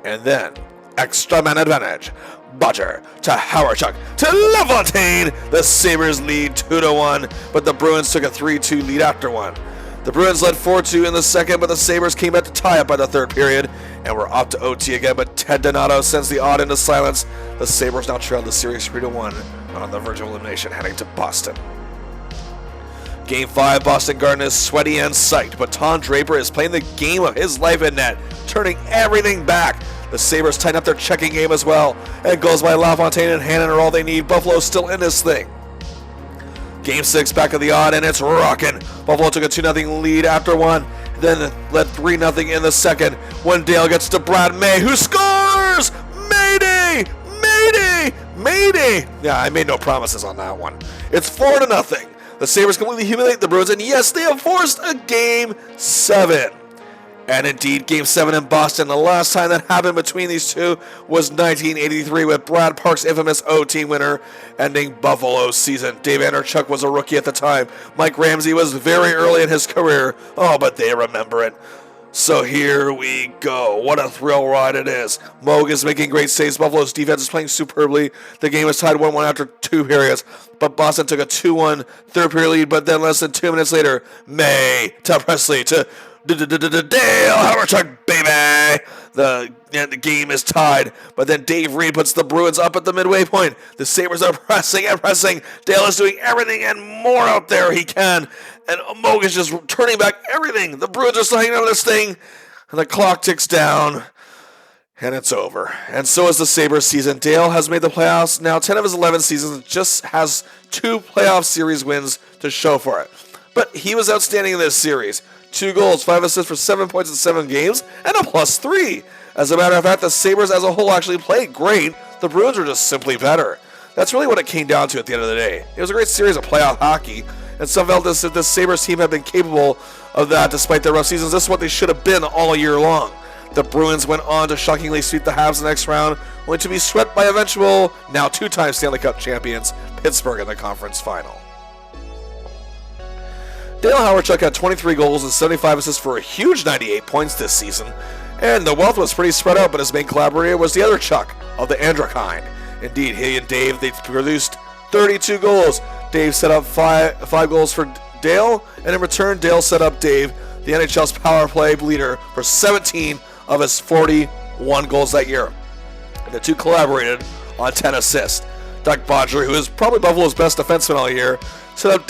And then, extra man advantage. Bodger to Hawerchuk to LaFontaine. The Sabres lead 2-1, but the Bruins took a 3-2 lead after 1. The Bruins led 4-2 in the second, but the Sabres came back to tie up by the third period, and we're off to OT again, but Ted Donato sends the Odd into silence. The Sabres now trail the series 3-1 on the verge of elimination, heading to Boston. Game 5, Boston Garden is sweaty and psyched, but Tom Draper is playing the game of his life in net, turning everything back. The Sabres tighten up their checking game as well, and goals by LaFontaine and Hannon are all they need. Buffalo's still in this thing. Game 6 back of the odd, and it's rocking. Buffalo took a 2-0 lead after one, then led 3-0 in the second when Dale gets to Brad May, who scores! Mayday! Mayday! Mayday! Yeah, I made no promises on that one. It's 4-0. The Sabres completely humiliate the Bruins, and yes, they have forced a Game 7. And indeed, Game 7 in Boston, the last time that happened between these two was 1983 with Brad Park's infamous OT winner ending Buffalo's season. Dave Hawerchuk was a rookie at the time. Mike Ramsey was very early in his career. Oh, but they remember it. So here we go. What a thrill ride it is. Moog is making great saves. Buffalo's defense is playing superbly. The game was tied 1-1 after 2 periods, but Boston took a 2-1 third period lead, but then less than 2 minutes later, May to Presley to Dale Hawerchuk, baby! The game is tied, but then Dave Reed puts the Bruins up at the midway point. The Sabres are pressing and pressing. Dale is doing everything and more out there he can, and Moog is just turning back everything. The Bruins are still hanging on this thing, and the clock ticks down, and it's over. And so is the Sabres season. Dale has made the playoffs now 10 of his 11 seasons, just has 2 playoff series wins to show for it. But he was outstanding in this series. 2 goals, 5 assists for 7 points in 7 games, and a +3. As a matter of fact, the Sabres as a whole actually played great. The Bruins were just simply better. That's really what it came down to at the end of the day. It was a great series of playoff hockey, and some felt as if the Sabres team had been capable of that despite their rough seasons. This is what they should have been all year long. The Bruins went on to shockingly sweep the Habs the next round, only to be swept by eventual, now 2-time Stanley Cup champions, Pittsburgh in the conference final. Dale Hawerchuk had 23 goals and 75 assists for a huge 98 points this season, and the wealth was pretty spread out, but his main collaborator was the other Chuck of the Andra kind. Indeed, he and Dave, they produced 32 goals. Dave set up five goals for Dale, and in return, Dale set up Dave, the NHL's power play leader, for 17 of his 41 goals that year. And the two collaborated on 10 assists. Doug Bodger, who is probably Buffalo's best defenseman all year, set up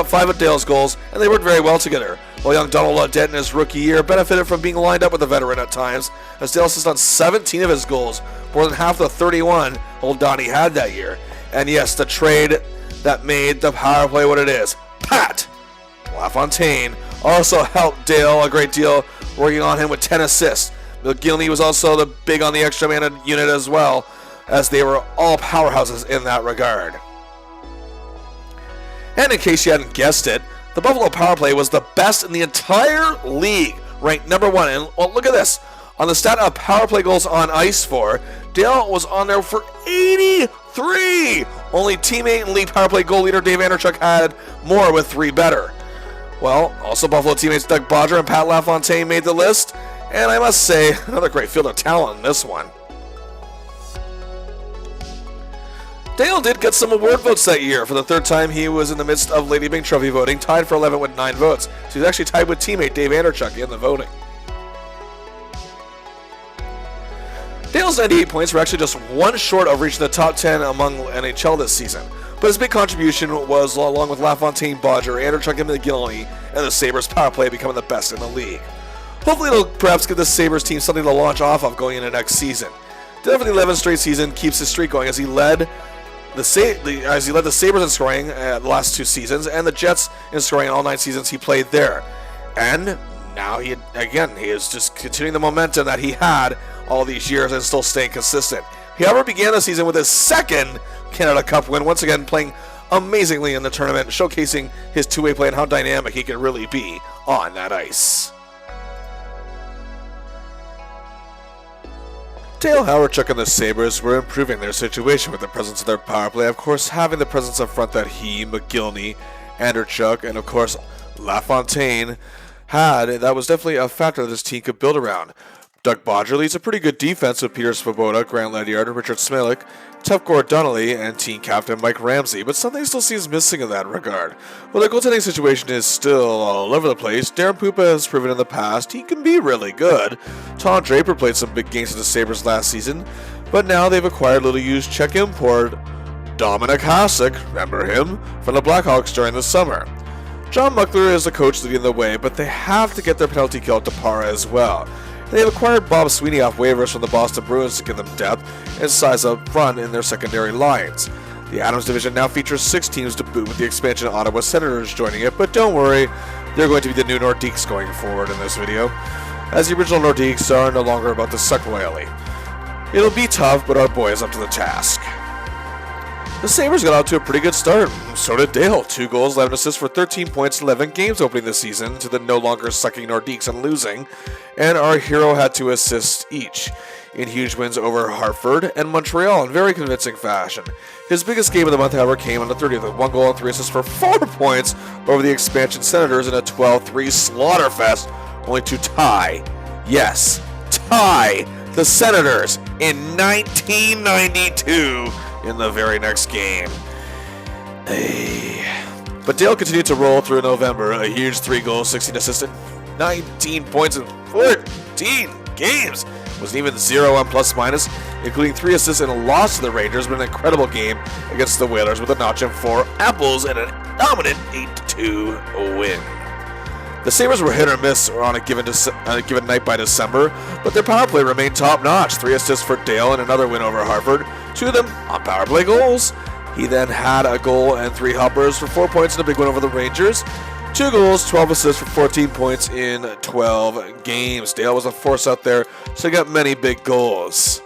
5 of Dale's goals, and they worked very well together. While young Donald Dent in his rookie year benefited from being lined up with a veteran at times, as Dale assisted on 17 of his goals, more than half the 31 old Donnie had that year. And yes, the trade that made the power play what it is. Pat LaFontaine also helped Dale a great deal, working on him with 10 assists. McGillney was also the big on the extra man unit as well, as they were all powerhouses in that regard. And in case you hadn't guessed it, the Buffalo power play was the best in the entire league, ranked number 1. And well, look at this. On the stat of power play goals on ice for, Dale was on there for 83. Only teammate and league power play goal leader Dave Hawerchuk had more with 3 better. Well, also Buffalo teammates Doug Bodger and Pat LaFontaine made the list, and I must say, another great field of talent in this one. Dale did get some award votes that year. For the 3rd time, he was in the midst of Lady Byng Trophy voting, tied for 11 with 9 votes. So he's actually tied with teammate Dave Hawerchuk in the voting. Dale's 98 points were actually just 1 short of reaching the top 10 among NHL this season. But his big contribution was, along with LaFontaine, Bodger, Hawerchuk, and McGillney, and the Sabres power play becoming the best in the league. Hopefully it'll perhaps give the Sabres team something to launch off of going into next season. Dale for the 11th straight season keeps his streak going as he led the Sabres in scoring the last 2 seasons, and the Jets in scoring in all 9 seasons he played there. And now he is just continuing the momentum that he had all these years and still staying consistent. He however began the season with his 2nd Canada Cup win, once again playing amazingly in the tournament, showcasing his two-way play and how dynamic he can really be on that ice. Dale Hawerchuk and the Sabres were improving their situation with the presence of their power play, of course having the presence up front that he, McGillney, Hawerchuk, and of course LaFontaine had. That was definitely a factor that this team could build around. Doug Bodger leads a pretty good defense with Peter Svoboda, Grant Ledyard, Richard Smilik, Tuff Gord Donnelly, and team captain Mike Ramsey, but something still seems missing in that regard. While the goaltending situation is still all over the place, Darren Pupa has proven in the past he can be really good. Tom Draper played some big games for the Sabres last season, but now they've acquired little-used Czech import Dominik Hasek, remember him, from the Blackhawks during the summer. John Muckler is the coach leading the way, but they have to get their penalty kill up to par as well. They have acquired Bob Sweeney off waivers from the Boston Bruins to give them depth and size up front in their secondary lines. The Adams division now features 6 teams to boot, with the expansion of Ottawa Senators joining it, but don't worry, they're going to be the new Nordiques going forward in this video, as the original Nordiques are no longer about to suck royally. It'll be tough, but our boy is up to the task. The Sabres got out to a pretty good start, so did Dale. 2 goals, 11 assists for 13 points in 11 games opening this season to the no longer sucking Nordiques and losing, and our hero had 2 assists each, in huge wins over Hartford and Montreal in very convincing fashion. His biggest game of the month, however, came on the 30th with 1 goal and 3 assists for 4 points over the expansion Senators in a 12-3 slaughterfest, only to tie, yes, tie the Senators in 1992 in the very next game. But Dale continued to roll through November, a huge 3 goals, 16 assists, and 19 points in 14 games. Was even 0 on plus minus, including 3 assists in a loss to the Rangers, but an incredible game against the Whalers with a notch and 4 apples and a dominant 8-2 win. The Sabres were hit or miss on a given night by December, but their power play remained top-notch. 3 assists for Dale and another win over Hartford, 2 of them on power play goals. He then had a goal and 3 helpers for 4 points in a big win over the Rangers. 2 goals, 12 assists for 14 points in 12 games. Dale was a force out there, so he got many big goals.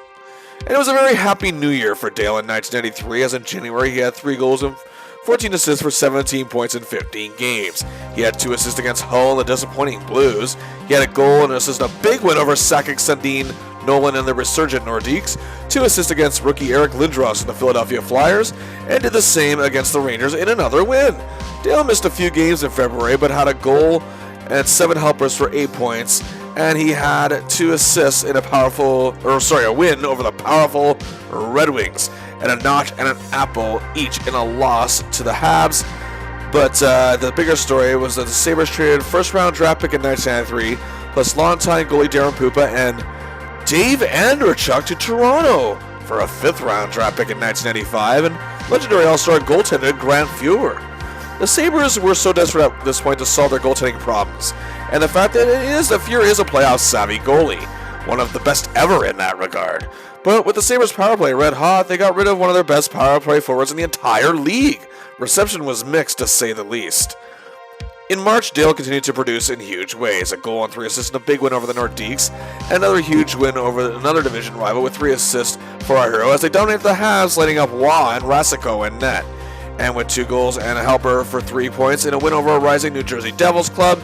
And it was a very happy new year for Dale in 1993, as in January he had 3 goals and 14 assists for 17 points in 15 games. He had 2 assists against Hull and the disappointing Blues. He had a goal and an assist in a big win over Sakic, Sundin, Nolan, and the resurgent Nordiques. 2 assists against rookie Eric Lindros and the Philadelphia Flyers, and did the same against the Rangers in another win. Dale missed a few games in February, but had a goal and 7 helpers for 8 points, and he had 2 assists in a win over the powerful Red Wings, and a notch and an apple each in a loss to the Habs. But the bigger story was that the Sabres traded first-round draft pick in 1993, plus longtime goalie Darren Pupa and Dale Hawerchuk to Toronto for a 5th-round draft pick in 1995, and legendary all-star goaltender Grant Fuhr. The Sabres were so desperate at this point to solve their goaltending problems, and the fact that Fuhr is a playoff-savvy goalie, one of the best ever in that regard. But with the Sabres power play red hot, they got rid of one of their best power play forwards in the entire league. Reception was mixed, to say the least. In March, Dale continued to produce in huge ways. A goal and 3 assists in a big win over the Nordiques, and another huge win over another division rival with 3 assists for our hero as they dominated the Habs, lighting up Waugh and Rasico in net. And with 2 goals and a helper for 3 points in a win over a rising New Jersey Devils club,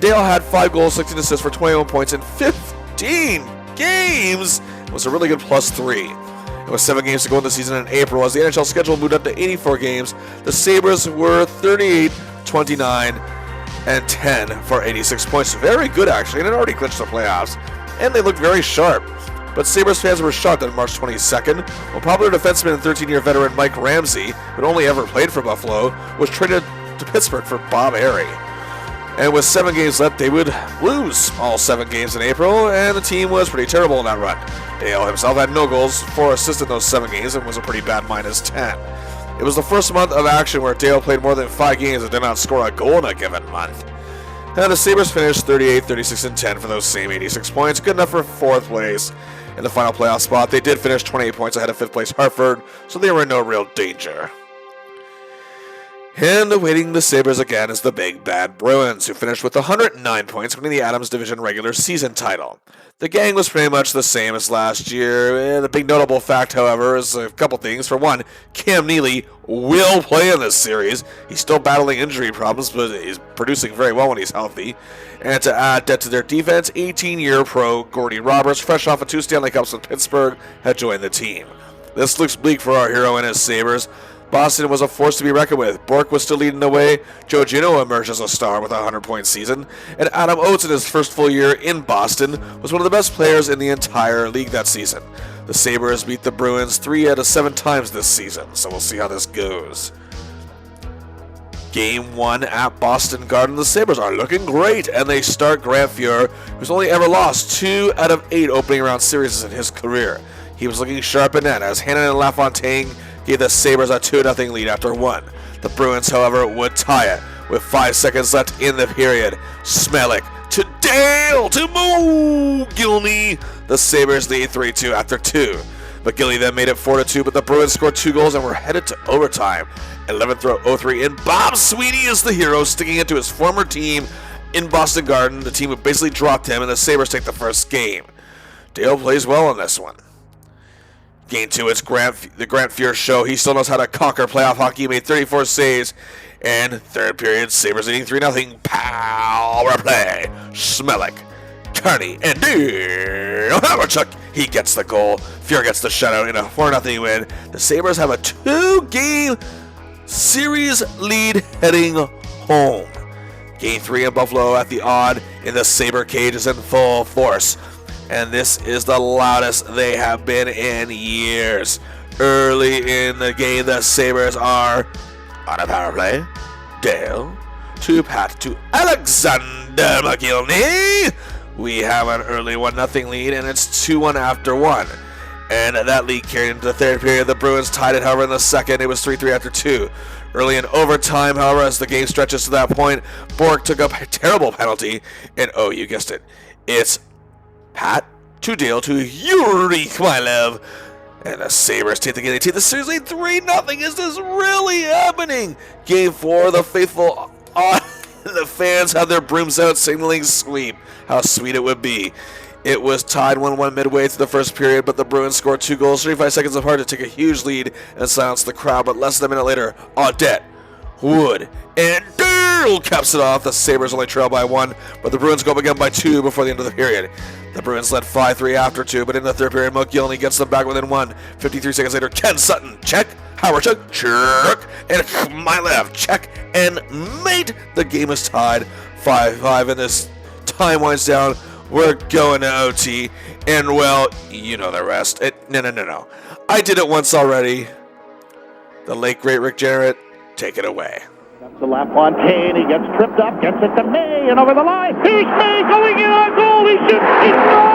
Dale had 5 goals, 16 assists for 21 points in 15 games. It was a really good +3. It was 7 games to go in the season in April. As the NHL schedule moved up to 84 games, the Sabres were 38, 29, and 10 for 86 points. Very good, actually, and it already clinched the playoffs. And they looked very sharp. But Sabres fans were shocked that on March 22nd, when popular defenseman and 13-year veteran Mike Ramsey, who had only ever played for Buffalo, was traded to Pittsburgh for Bob Harry. And with 7 games left, they would lose all 7 games in April, and the team was pretty terrible in that run. Dale himself had no goals, 4 assists in those 7 games, and was a pretty bad -10. It was the first month of action where Dale played more than 5 games and did not score a goal in a given month. And the Sabres finished 38, 36, and 10 for those same 86 points, good enough for 4th place in the final playoff spot. They did finish 28 points ahead of 5th place Hartford, so they were in no real danger. And awaiting the Sabres again is the Big Bad Bruins, who finished with 109 points, winning the Adams Division regular season title. The gang was pretty much the same as last year. The big notable fact, however, is a couple things. For one, Cam Neely will play in this series. He's still battling injury problems, but he's producing very well when he's healthy. And to add depth to their defense, 18-year pro Gordy Roberts, fresh off of 2 Stanley Cups with Pittsburgh, had joined the team. This looks bleak for our hero and his Sabres. Boston was a force to be reckoned with. Bork was still leading the way. Joe Gino emerged as a star with a 100-point season. And Adam Oates, in his first full year in Boston, was one of the best players in the entire league that season. The Sabres beat the Bruins 3 out of 7 times this season, so we'll see how this goes. Game 1 at Boston Garden. The Sabres are looking great, and they start Grant Fuhr, who's only ever lost 2 out of 8 opening round series in his career. He was looking sharp in net as Hannon and LaFontaine gave the Sabres a 2-0 lead after 1. The Bruins, however, would tie it with 5 seconds left in the period. Smelik to Dale to Mo Gilney. The Sabres lead 3-2 after 2. McGillney then made it 4-2, but the Bruins scored 2 goals and were headed to overtime. 11th 03, and Bob Sweeney is the hero, sticking it to his former team in Boston Garden, the team who basically dropped him, and the Sabres take the first game. Dale plays well in this one. Game 2, it's the Grant Fuhr show. He still knows how to conquer playoff hockey. He made 34 saves. And third period, Sabres leading 3-0. Power play. Smellick, Kearney, and Dale Hawerchuk. He gets the goal. Fuhr gets the shutout in a 4-0 win. The Sabres have a 2-game series lead heading home. Game 3 in Buffalo at the odd in the Sabre cage is in full force. And this is the loudest they have been in years. Early in the game, the Sabres are on a power play. Dale to Pat to Alexander McGillney. We have an early 1-0 lead, and it's 2-1 after 1. And that lead carried into the third period. The Bruins tied it, however, in the second. It was 3-3 after 2. Early in overtime, however, as the game stretches to that point, Bork took up a terrible penalty. And oh, you guessed it. It's Pat to Dale to Yuri Khmylev. And the Sabres take the game. They take the series lead 3-0. Is this really happening? Game 4, the faithful the fans have their brooms out signaling sweep. How sweet it would be. It was tied 1-1 midway through the first period, but the Bruins scored 2 goals 35 seconds apart to take a huge lead and silence the crowd. But less than a minute later, Audette, Wood, and Dale caps it off. The Sabres only trail by 1, but the Bruins go up again by 2 before the end of the period. The Bruins led 5-3 after 2, but in the third period, McGillney gets them back within 1. 53 seconds later, Ken Sutton, check. Hawerchuk, check. And Khmylev, check. And mate, the game is tied 5-5, and this time winds down. We're going to OT, and well, you know the rest. No. I did it once already. The late, great Rick Jarrett, take it away. That's to LaFontaine. He gets tripped up, gets it to May, and over the line. Here's May going in on goal. He shoots. He scores!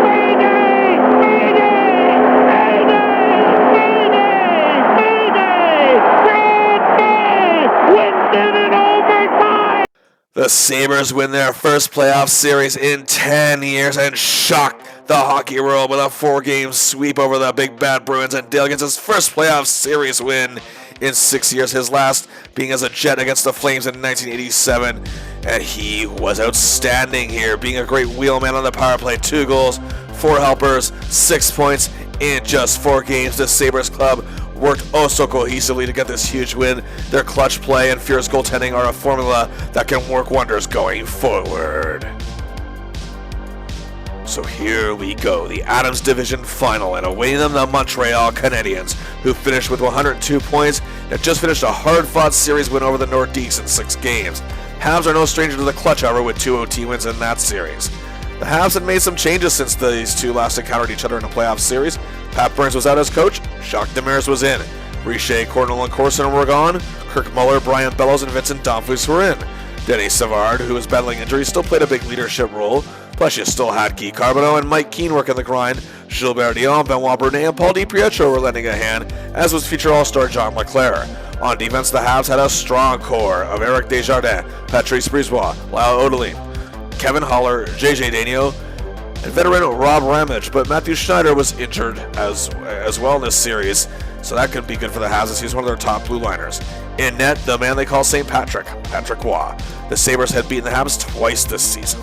Mayday! Mayday! Mayday! Mayday! Brad May wins it in overtime! The Sabres win their first playoff series in 10 years and shock the hockey world with a 4-game sweep over the big bad Bruins, and Dale gets his first playoff series win in 6 years, his last being as a Jet against the Flames in 1987, and he was outstanding here, being a great wheelman on the power play. 2 goals, 4 helpers, 6 points in just 4 games. The Sabres club worked oh so cohesively to get this huge win. Their clutch play and fierce goaltending are a formula that can work wonders going forward. So here we go, the Adams Division Final, and awaiting them the Montreal Canadiens, who finished with 102 points and just finished a hard-fought series win over the Nordiques in 6 games. Habs are no stranger to the clutch, however, with 2 OT wins in that series. The Habs had made some changes since these two last encountered each other in a playoff series. Pat Burns was out as coach, Jacques Demers was in. Richer, Cornell, and Corson were gone. Kirk Muller, Brian Bellows, and Vincent Domfus were in. Denny Savard, who was battling injuries, still played a big leadership role. Plus, you still had Guy Carbonneau and Mike Keane working the grind. Gilbert Dion, Benoit Brunet, and Paul DiPietro were lending a hand, as was future All-Star John LeClaire. On defense, the Habs had a strong core of Eric Desjardins, Patrice Brisebois, Lyle Odeley, Kevin Haller, JJ Daigneault, and veteran Rob Ramage, but Matthew Schneider was injured as well in this series, so that could be good for the Habs as he's one of their top blue liners. In net, the man they call St. Patrick, Patrick Waugh. The Sabres had beaten the Habs twice this season.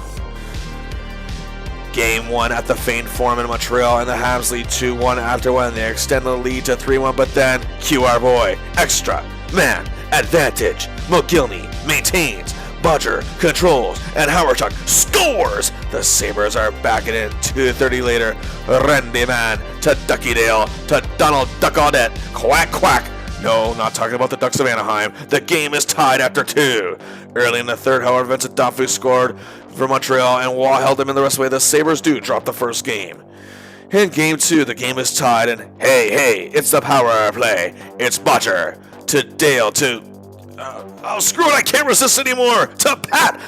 Game 1 at the famed Forum in Montreal, and the Habs lead 2-1 after 1. They extend the lead to 3-1, but then cue our boy, extra, man, advantage. McGillney maintains, Budger controls, and Hawerchuk scores! The Sabres are back in 2:30 later. Randy Man to Ducky Dale to Donald Duck Audette. Quack, quack. No, not talking about the Ducks of Anaheim. The game is tied after 2. Early in the third, however, Vincent Domfus scored for Montreal, and Waugh held him in the rest of the way. The Sabres do drop the first game. In Game 2, the game is tied, and hey, it's the power play. It's Butcher to Dale to Oh, screw it, I can't resist anymore! To Pat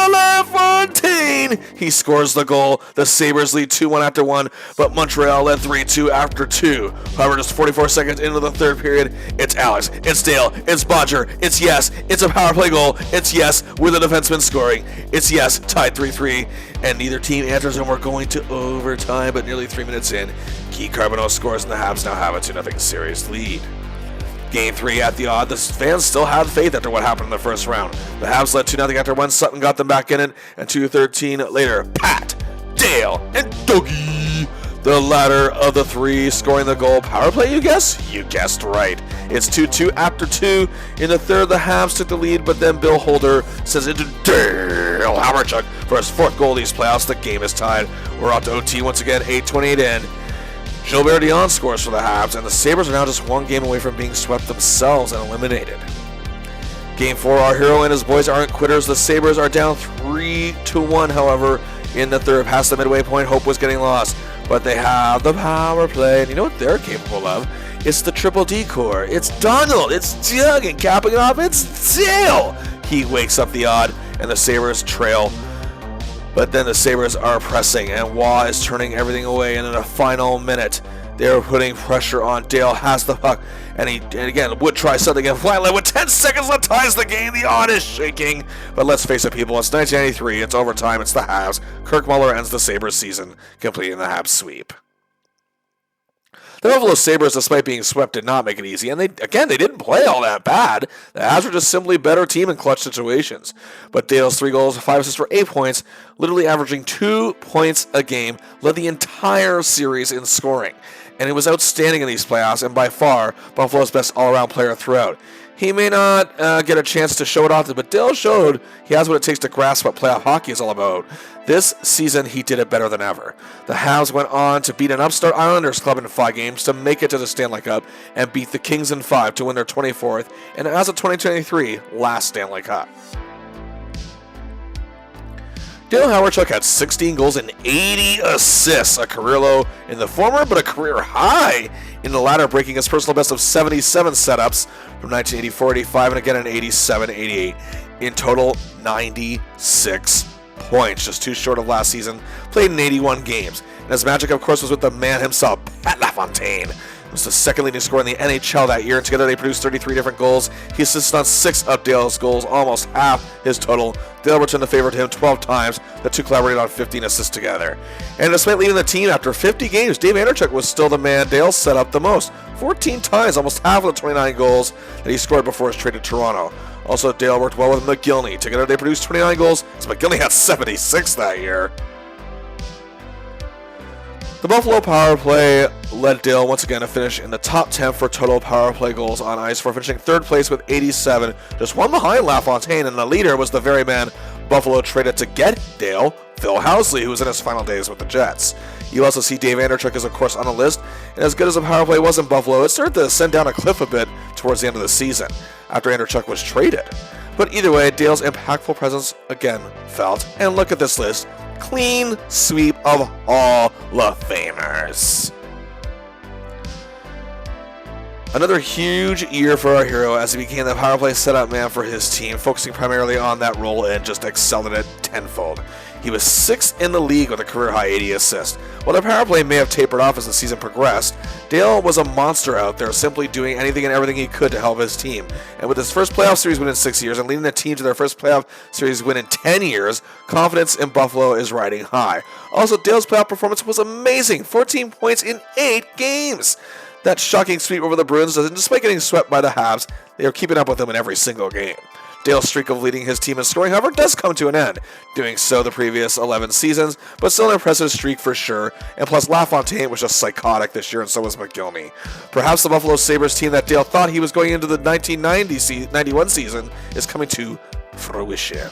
LaFontaine! He scores the goal. The Sabres lead 2-1 after 1, but Montreal led 3-2 after 2. However, just 44 seconds into the third period, it's Alex, it's Dale, it's Bodger, it's Yes, it's a power play goal, it's Yes, with a defenseman scoring, it's Yes, tied 3-3, and neither team answers, and we're going to overtime, but nearly 3 minutes in, Guy Carbonneau scores, and the Habs now have a 2-0 series lead. Game 3 at the odd. The fans still had faith after what happened in the first round. The Habs led 2-0 after 1. Sutton got them back in it, and 2:13 later, Pat, Dale, and Dougie, the latter of the three, scoring the goal. Power play, you guess? You guessed right. It's 2-2 after 2. In the third, the Habs took the lead, but then Bill Holder sends it to Dale Hawerchuk for his 4th goal of these playoffs. The game is tied. We're out to OT once again, 8:28 in. Gilbert Dion scores for the Habs, and the Sabres are now just 1 game away from being swept themselves and eliminated. Game 4, our hero and his boys aren't quitters. The Sabres are down 3-1, however, in the third. Past the midway point, hope was getting lost, but they have the power play, and you know what they're capable of? It's the Triple D core. It's Donald, it's Doug, and capping it off, it's Dale! He wakes up the odd, and the Sabres trail. But then the Sabres are pressing, and Waugh is turning everything away. And in the final minute, they are putting pressure on. Dale has the puck, and again would try something again. Finally, with 10 seconds left, ties the game. The odd is shaking. But let's face it, people, it's 1993. It's overtime. It's the Habs. Kirk Muller ends the Sabres season, completing the Habs sweep. The Buffalo Sabres, despite being swept, did not make it easy, and they didn't play all that bad. The Habs were just simply a better team in clutch situations. But Dale's 3 goals, 5 assists for 8 points, literally averaging 2 points a game, led the entire series in scoring. And he was outstanding in these playoffs, and by far, Buffalo's best all-around player throughout. He may not get a chance to show it off, but Dale showed he has what it takes to grasp what playoff hockey is all about. This season, he did it better than ever. The Habs went on to beat an upstart Islanders club in 5 games to make it to the Stanley Cup and beat the Kings in 5 to win their 24th, and as of 2023, last Stanley Cup. Dale Hawerchuk had 16 goals and 80 assists, a career low in the former, but a career high in the latter, breaking his personal best of 77 setups from 1984-85 and again in 87-88. In total, 96 points, just 2 short of last season, played in 81 games. And his magic, of course, was with the man himself, Pat LaFontaine. He was the second leading scorer in the NHL that year, and together they produced 33 different goals. He assisted on 6 of Dale's goals, almost half his total. Dale returned the favor to him 12 times. The two collaborated on 15 assists together. And despite leaving the team after 50 games, Dave Hawerchuk was still the man Dale set up the most. 14 times, almost half of the 29 goals that he scored before his trade to Toronto. Also, Dale worked well with McGillney. Together they produced 29 goals, so McGillney had 76 that year. The Buffalo power play led Dale once again to finish in the top 10 for total power play goals on ice, for finishing 3rd place with 87, just 1 behind LaFontaine, and the leader was the very man Buffalo traded to get Dale, Phil Housley, who was in his final days with the Jets. You also see Dave Hawerchuk is, of course, on the list, and as good as the power play was in Buffalo, it started to ascend down a cliff a bit towards the end of the season, after Hawerchuk was traded. But either way, Dale's impactful presence again felt, and look at this list. Clean sweep of Hall of Famers. Another huge year for our hero as he became the power play setup man for his team, focusing primarily on that role and just excelled at it tenfold. He was 6th in the league with a career-high 80 assists. While the power play may have tapered off as the season progressed, Dale was a monster out there, simply doing anything and everything he could to help his team. And with his first playoff series win in 6 years and leading the team to their first playoff series win in 10 years, confidence in Buffalo is riding high. Also, Dale's playoff performance was amazing, 14 points in 8 games. That shocking sweep over the Bruins, and despite getting swept by the Habs, they are keeping up with them in every single game. Dale's streak of leading his team in scoring, however, does come to an end, doing so the previous 11 seasons, but still an impressive streak for sure, and plus LaFontaine was just psychotic this year, and so was McGillney. Perhaps the Buffalo Sabres team that Dale thought he was going into the 1990-91 season is coming to fruition.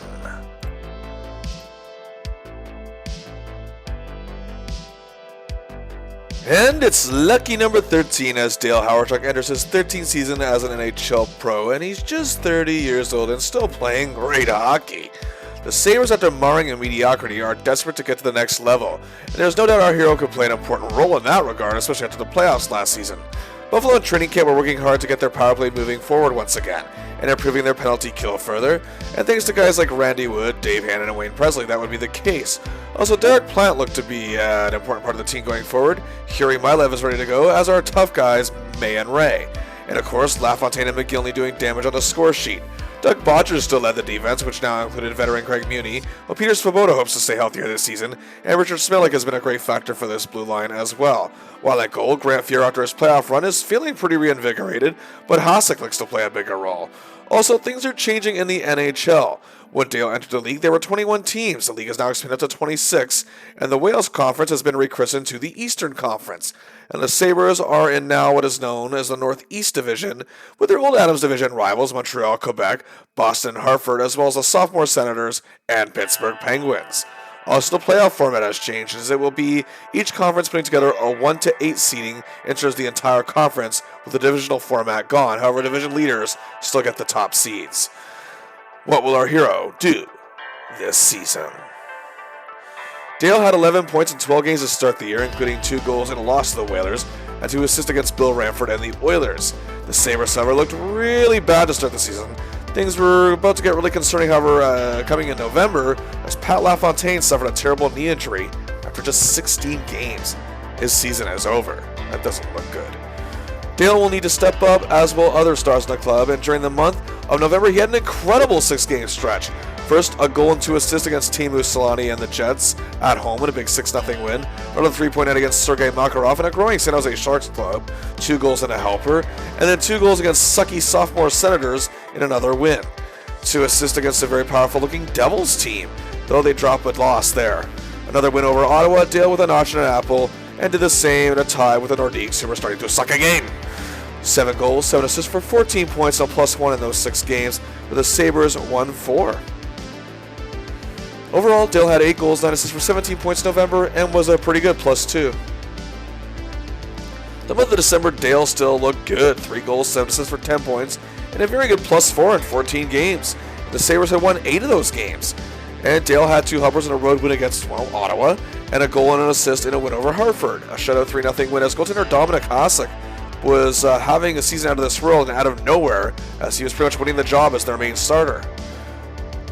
And it's lucky number 13 as Dale Hawerchuk enters his 13th season as an NHL pro, and he's just 30 years old and still playing great hockey. The Sabres, after marring in mediocrity, are desperate to get to the next level, and there's no doubt our hero could play an important role in that regard, especially after the playoffs last season. Buffalo and training camp were working hard to get their power play moving forward once again, and improving their penalty kill further, and thanks to guys like Randy Wood, Dave Hannon, and Wayne Presley, that would be the case. Also, Derek Plant looked to be an important part of the team going forward. Yuri Mylev is ready to go, as are tough guys May and Ray. And of course, LaFontaine and McGillney doing damage on the score sheet. Doug Bodger still led the defense, which now included veteran Craig Muni, while Peter Svoboda hopes to stay healthier this season, and Richard Smilik has been a great factor for this blue line as well. While at goal, Grant Fuhr after his playoff run is feeling pretty reinvigorated, but Hasek looks to play a bigger role. Also, things are changing in the NHL. When Dale entered the league, there were 21 teams. The league has now expanded to 26, and the Wales Conference has been rechristened to the Eastern Conference. And the Sabres are in now what is known as the Northeast Division, with their old Adams Division rivals Montreal, Quebec, Boston, Hartford, as well as the sophomore Senators and Pittsburgh Penguins. Also, the playoff format has changed, as it will be each conference putting together a 1-8 seeding enters the entire conference, with the divisional format gone. However, division leaders still get the top seeds. What will our hero do this season? Dale had 11 points in 12 games to start the year, including 2 goals and a loss to the Whalers, and 2 assists against Bill Ranford and the Oilers. The Sabres, however, looked really bad to start the season. Things were about to get really concerning, however, coming in November, as Pat LaFontaine suffered a terrible knee injury after just 16 games. His season is over. That doesn't look good. Dale will need to step up, as will other stars in the club, and during the month of November, he had an incredible 6-game stretch. First, a goal and 2 assists against Teemu Selanne and the Jets at home in a big 6-0 win. Another 3-point net against Sergei Makarov and a growing San Jose Sharks club. 2 goals and a helper. And then 2 goals against sucky sophomore Senators in another win. 2 assists against a very powerful-looking Devils team, though they dropped but lost there. Another win over Ottawa, Dale with a notch and an apple, and did the same in a tie with the Nordiques, who were starting to suck again. 7 goals, 7 assists for 14 points, and +1 in those 6 games, with the Sabres 1-4. Overall, Dale had 8 goals, 9 assists for 17 points in November, and was a pretty good +2. The month of December, Dale still looked good. 3 goals, 7 assists for 10 points, and a very good +4 in 14 games. The Sabres had won 8 of those games. And Dale had 2 helpers in a road win against, Ottawa, and a goal and an assist in a win over Hartford. A shutout 3-0 win as goaltender Dominic Hasek was having a season out of this world and out of nowhere, as he was pretty much winning the job as their main starter.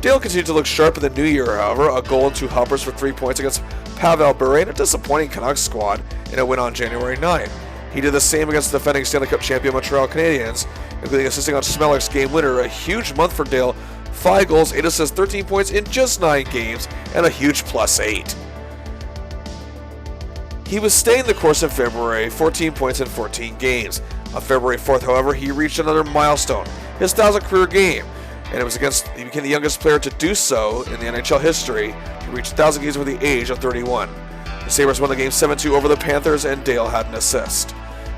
Dale continued to look sharp in the new year, however, a goal and 2 helpers for 3 points against Pavel Bure and a disappointing Canucks squad in a win on January 9. He did the same against the defending Stanley Cup champion Montreal Canadiens, including assisting on Smelik's game winner. A huge month for Dale, 5 goals, 8 assists, 13 points in just 9 games, and a huge +8. He was staying the course in February, 14 points in 14 games. On February 4th, however, he reached another milestone, his 1,000th career game, and he became the youngest player to do so in the NHL history. He reached 1,000 games with the age of 31. The Sabres won the game 7-2 over the Panthers, and Dale had an assist.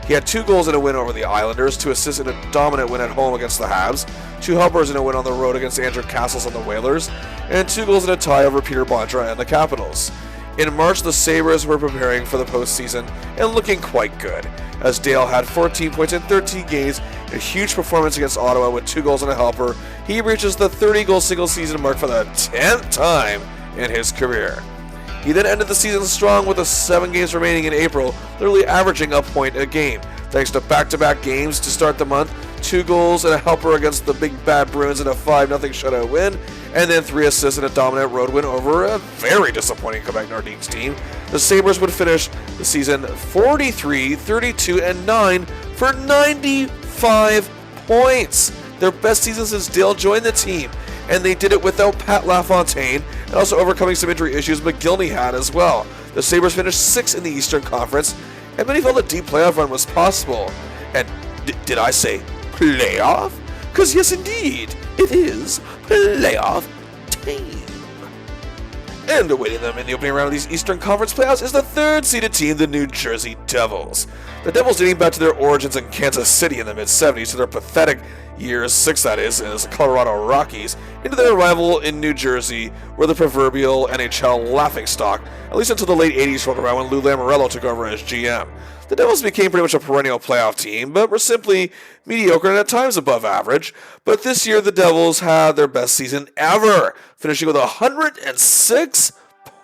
He had 2 goals in a win over the Islanders, 2 assists in a dominant win at home against the Habs, 2 helpers in a win on the road against Andrew Castles and the Whalers, and 2 goals in a tie over Peter Bondra and the Capitals. In March, the Sabres were preparing for the postseason and looking quite good, as Dale had 14 points in 13 games, a huge performance against Ottawa with 2 goals and a helper. He reaches the 30-goal single-season mark for the 10th time in his career. He then ended the season strong with the 7 games remaining in April, literally averaging a point a game, thanks to back-to-back games to start the month, 2 goals and a helper against the Big Bad Bruins in a 5-0 shutout win, and then 3 assists in a dominant road win over a very disappointing Quebec Nordiques team. The Sabres would finish the season 43, 32, and 9 for 95 points. Their best season since Dale joined the team, and they did it without Pat LaFontaine, and also overcoming some injury issues McGillney had as well. The Sabres finished 6th in the Eastern Conference, and many felt a deep playoff run was possible. And did I say playoff? Because yes, indeed, it is playoff time. And awaiting them in the opening round of these Eastern Conference playoffs is the 3rd-seeded team, the New Jersey Devils. The Devils, dating back to their origins in Kansas City in the mid-'70s to their pathetic years 6, that is, as the Colorado Rockies, into their arrival in New Jersey, were the proverbial NHL laughingstock, at least until the late 80s rolled around when Lou Lamoriello took over as GM. The Devils became pretty much a perennial playoff team, but were simply mediocre and at times above average. But this year, the Devils had their best season ever, finishing with 106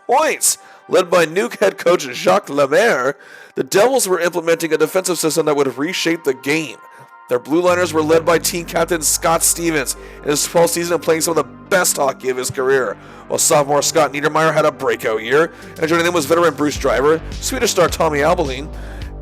points, Led by new head coach Jacques Lemaire, the Devils were implementing a defensive system that would reshape the game. Their blue liners were led by team captain Scott Stevens in his 12th season and playing some of the best hockey of his career, while sophomore Scott Niedermayer had a breakout year, and joining them was veteran Bruce Driver, Swedish star Tommy Abeling,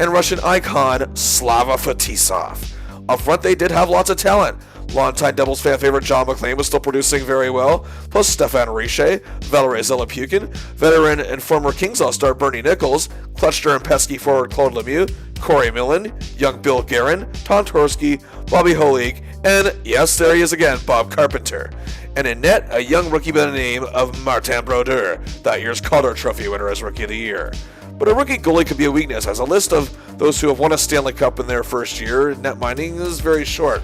and Russian icon Slava Fetisov. Up front, they did have lots of talent. Longtime Devils fan favorite John McLean was still producing very well, plus Stefan Richer, Valery Zelepukin, veteran and former Kings All-Star Bernie Nichols, clutcher and pesky forward Claude Lemieux, Corey Millen, young Bill Guerin, Tom Torski, Bobby Holik, and, yes, there he is again, Bob Carpenter. And in net, a young rookie by the name of Martin Brodeur, that year's Calder Trophy winner as Rookie of the Year. But a rookie goalie could be a weakness, as a list of those who have won a Stanley Cup in their first year, net mining, is very short.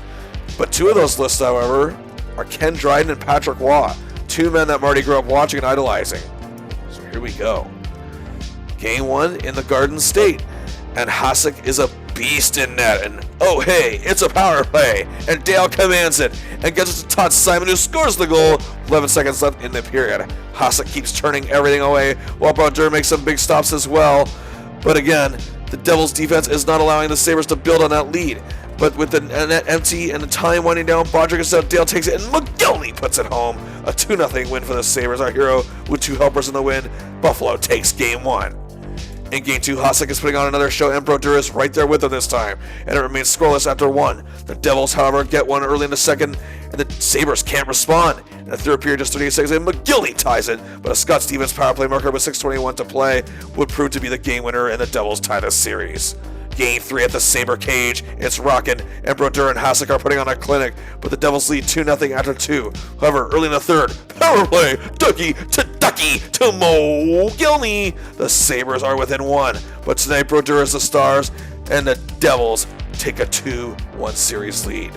But two of those lists, however, are Ken Dryden and Patrick Waugh, two men that Marty grew up watching and idolizing. So here we go. Game 1 in the Garden State, and Hasek is a beast in net, and oh hey, it's a power play, and Dale commands it, and gets it to Todd Simon, who scores the goal. 11 seconds left in the period. Hasek keeps turning everything away, while Brodeur makes some big stops as well. But again, the Devils' defense is not allowing the Sabres to build on that lead. But with the net empty and the time winding down, Broderick is out, Dale takes it, and McGillney puts it home. A 2-0 win for the Sabres. Our hero with two helpers in the win. Buffalo takes Game 1. In Game 2, Hasek is putting on another show, and Brodeur is right there with him this time, and it remains scoreless after 1. The Devils, however, get one early in the second, and the Sabres can't respond. In the third period, just 38 seconds in, McGillney ties it, but a Scott Stevens power play marker with 6:21 to play would prove to be the game winner, and the Devils tie the series. Game 3 at the Sabre cage, it's rockin', and Brodeur and Hasek are putting on a clinic, but the Devils lead 2-0 after 2. However, early in the third, power play, Ducky to McGillney. The Sabres are within 1, but tonight Brodeur is the stars, and the Devils take a 2-1 series lead.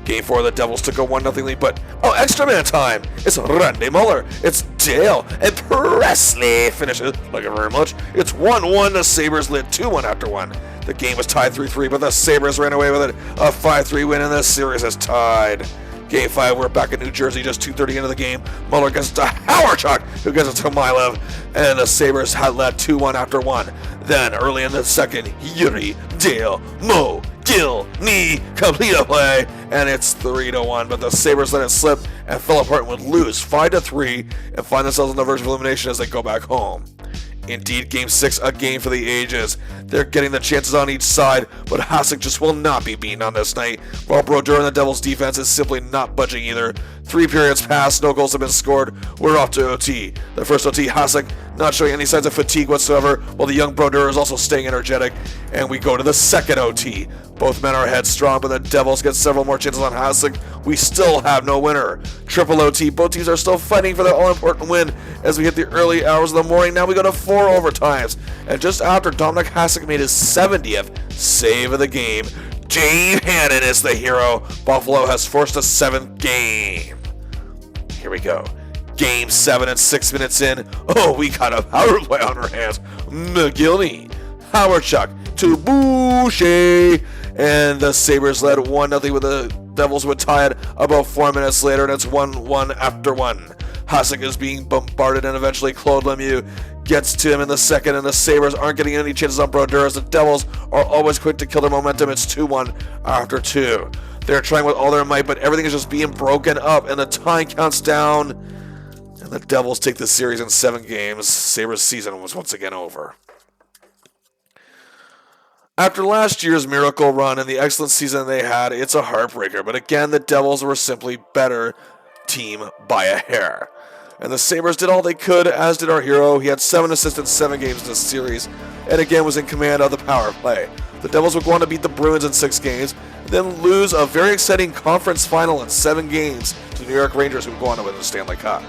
Game 4, the Devils took a 1-0 lead, but extra man time! It's Randy Muller, it's Dale, and Presley finishes. Like it very much. It's 1-1, the Sabres led 2-1 after 1. The game was tied 3-3, but the Sabres ran away with it. A 5-3 win, and the series is tied. Game 5, we're back in New Jersey, just 2:30 into the game. Muller gets it to Hawerchuk, who gets it to Milev, and the Sabres had led 2-1 after 1. Then, early in the second, Yuri, Dale, Mo, Gill, knee, complete a play, and it's 3-1, but the Sabres let it slip and fell apart and would lose 5-3 and find themselves on the verge of elimination as they go back home. Indeed, Game 6, a game for the ages. They're getting the chances on each side, but Hasek just will not be beaten on this night, while Brodeur and the Devils' defense is simply not budging either. 3 periods passed, no goals have been scored. We're off to OT. The first OT, Hasek not showing any signs of fatigue whatsoever, while the young Brodeur is also staying energetic, and we go to the second OT. Both men are headstrong, but the Devils get several more chances on Hasek. We still have no winner. Triple OT, both teams are still fighting for their all-important win as we hit the early hours of the morning. Now we go to 4 overtimes, and just after Dominic Hasek made his 70th save of the game, Jane Hannon is the hero. Buffalo has forced a 7th game. Here we go. Game 7 and 6 minutes in. Oh, we got a power play on our hands. McGillney, Hawerchuk to Boucher, and the Sabres led 1-0 with the Devils would tie it about 4 minutes later, and it's 1-1 after 1. Hasek is being bombarded, and eventually Claude Lemieux gets to him in the second, and the Sabres aren't getting any chances on Brodeur as the Devils are always quick to kill their momentum. It's 2-1 after 2. They're trying with all their might, but everything is just being broken up, and the time counts down, and the Devils take the series in 7 games. Sabres' season was once again over. After last year's miracle run and the excellent season they had, it's a heartbreaker, but again, the Devils were simply better team by a hair. And the Sabres did all they could, as did our hero. He had 7 assists in 7 games in this series, and again was in command of the power play. The Devils would go on to beat the Bruins in 6 games, then lose a very exciting conference final in 7 games to the New York Rangers, who would go on to win the Stanley Cup.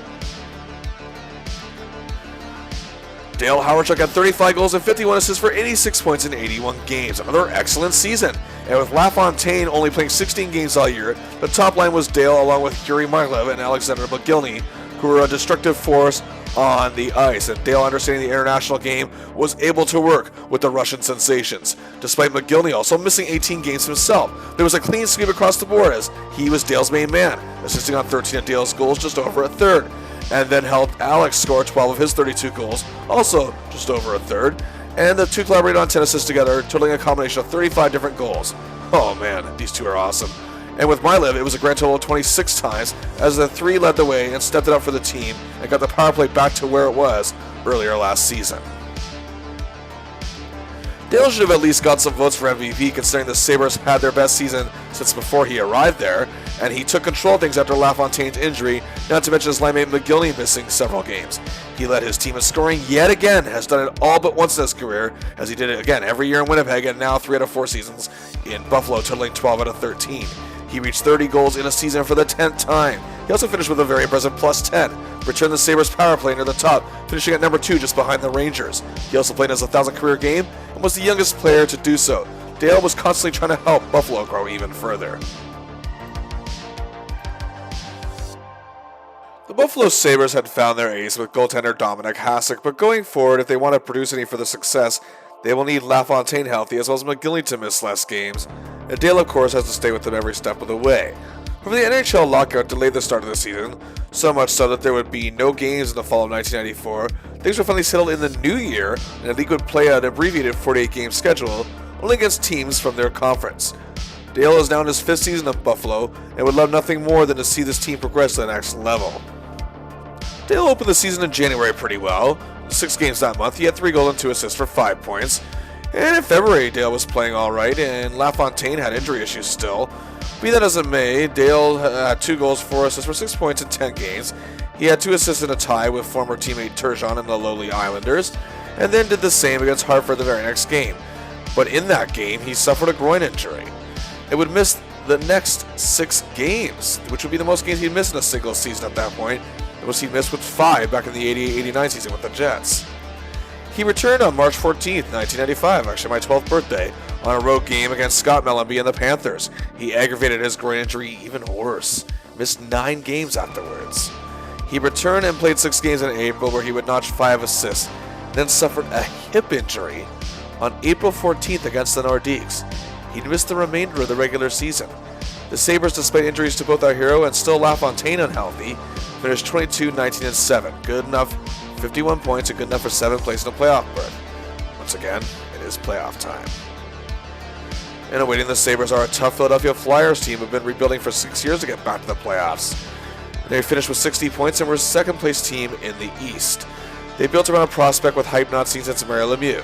Dale Hawerchuk had 35 goals and 51 assists for 86 points in 81 games. Another excellent season. And with LaFontaine only playing 16 games all year, the top line was Dale along with Yuri Milev and Alexander McGillney, who were a destructive force on the ice. And Dale, understanding the international game, was able to work with the Russian sensations. Despite McGillney also missing 18 games himself, there was a clean sweep across the board as he was Dale's main man, assisting on 13 of Dale's goals, just over a third. and then helped Alex score 12 of his 32 goals, also just over a third. And the two collaborated on 10 assists together, totaling a combination of 35 different goals. Oh man, these two are awesome. And with Myliv, it was a grand total of 26 times, as the three led the way and stepped it up for the team and got the power play back to where it was earlier last season. Dale should have at least got some votes for MVP, considering the Sabres had their best season since before he arrived there, and he took control of things after LaFontaine's injury, not to mention his line mate McGillney missing several games. He led his team in scoring yet again, has done it all but once in his career, as he did it again every year in Winnipeg, and now 3 out of 4 seasons in Buffalo, totaling 12 out of 13. He reached 30 goals in a season for the 10th time. He also finished with a very impressive plus 10, returned the Sabres power play near the top, finishing at number 2 just behind the Rangers. He also played his 1,000th career game and was the youngest player to do so. Dale was constantly trying to help Buffalo grow even further. The Buffalo Sabres had found their ace with goaltender Dominic Hasek, but going forward, if they want to produce any further success, they will need LaFontaine healthy as well as McGillney to miss less games. And Dale, of course, has to stay with them every step of the way. However, the NHL lockout delayed the start of the season, so much so that there would be no games in the fall of 1994. Things were finally settled in the new year, and the league would play an abbreviated 48-game schedule, only against teams from their conference. Dale is now in his 5th season of Buffalo, and would love nothing more than to see this team progress to the next level. Dale opened the season in January pretty well. 6 games that month, he had 3 goals and 2 assists for 5 points. And in February, Dale was playing alright, and LaFontaine had injury issues still. Be that as it may, Dale had 2 goals, 4 assists for 6 points in 10 games. He had 2 assists in a tie with former teammate Turgeon and the lowly Islanders, and then did the same against Hartford the very next game. But in that game, he suffered a groin injury. It would miss the next 6 games, which would be the most games he'd missed in a single season at that point. It was he missed with 5 back in the 88-89 season with the Jets. He returned on March 14th, 1995, actually my 12th birthday, on a road game against Scott Mellanby and the Panthers. He aggravated his groin injury even worse, missed 9 games afterwards. He returned and played 6 games in April where he would notch 5 assists, then suffered a hip injury on April 14th against the Nordiques. He'd missed the remainder of the regular season. The Sabres, despite injuries to both our hero and still LaFontaine unhealthy, finished 22, 19, and 7. Good enough, 51 points, and good enough for 7th place in a playoff berth. Once again, it is playoff time. And awaiting the Sabres are a tough Philadelphia Flyers team who have been rebuilding for 6 years to get back to the playoffs. They finished with 60 points and were 2nd place team in the East. They built around a prospect with hype not seen since Mario Lemieux,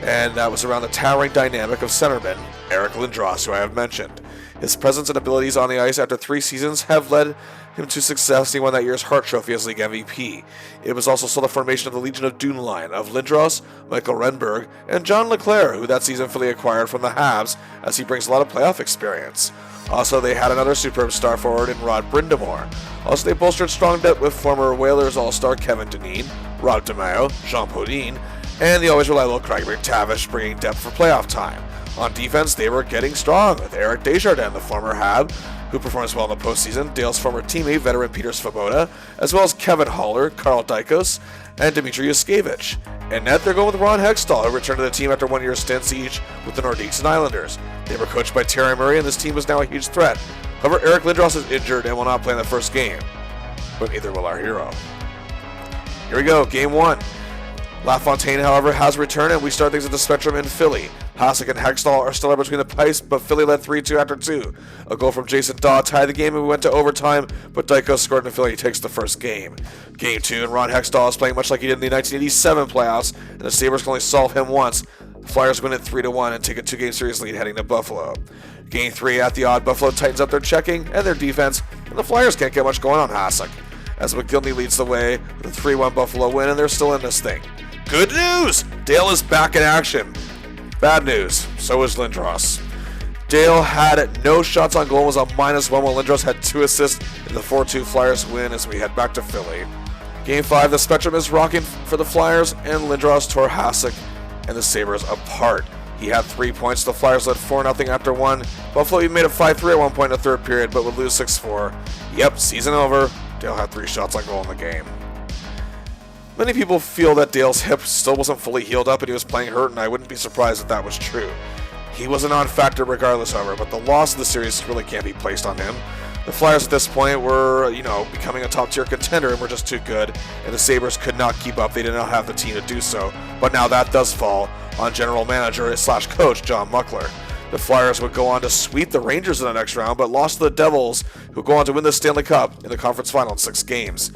and that was around the towering dynamic of centerman Eric Lindros, who I have mentioned. His presence and abilities on the ice after 3 seasons have led him to success. He won that year's Hart Trophy as league MVP. It was also still the formation of the Legion of Doom line of Lindros, Michael Renberg, and John LeClaire, who that season Philly acquired from the Habs, as he brings a lot of playoff experience. Also, they had another superb star forward in Rod Brindamore. Also, they bolstered strong depth with former Whalers All-Star Kevin Dineen, Rob DeMaio, Jean Podine, and the always reliable Craig McTavish, bringing depth for playoff time. On defense, they were getting strong with Eric Desjardins, the former Hab, who performs well in the postseason, Dale's former teammate, veteran Peter Svoboda, as well as Kevin Haller, Carl Dykos, and Dmitry Yuskevich. And net, they're going with Ron Hextall, who returned to the team after 1-year stints each with the Nordiques and Islanders. They were coached by Terry Murray, and this team was now a huge threat. However, Eric Lindros is injured and will not play in the first game. But neither will our hero. Here we go, Game 1. LaFontaine, however, has returned, and we start things at the Spectrum in Philly. Hasek and Hextall are still between the pipes, but Philly led 3-2 after 2. A goal from Jason Daw tied the game, and we went to overtime, but Dykos scored, and Philly takes the first game. Game 2, and Ron Hextall is playing much like he did in the 1987 playoffs, and the Sabres can only solve him once. The Flyers win it 3-1 and take a 2-game series lead heading to Buffalo. Game 3, at the odd, Buffalo tightens up their checking and their defense, and the Flyers can't get much going on Hasek, as McGillney leads the way with a 3-1 Buffalo win, and they're still in this thing. Good news! Dale is back in action. Bad news, so is Lindros. Dale had no shots on goal and was a -1, while Lindros had 2 assists in the 4-2 Flyers win as we head back to Philly. Game 5, the Spectrum is rocking for the Flyers, and Lindros tore Hasek and the Sabres apart. He had 3 points. The Flyers led 4-0 after 1. Buffalo even made it 5-3 at one point in the third period, but would lose 6-4. Yep, season over. Dale had 3 shots on goal in the game. Many people feel that Dale's hip still wasn't fully healed up and he was playing hurt, and I wouldn't be surprised if that was true. He was a non-factor regardless, however, but the loss of the series really can't be placed on him. The Flyers at this point were, becoming a top-tier contender and were just too good, and the Sabres could not keep up. They did not have the team to do so. But now that does fall on general manager / coach John Muckler. The Flyers would go on to sweep the Rangers in the next round, but lost to the Devils, who go on to win the Stanley Cup in the conference final in 6 games.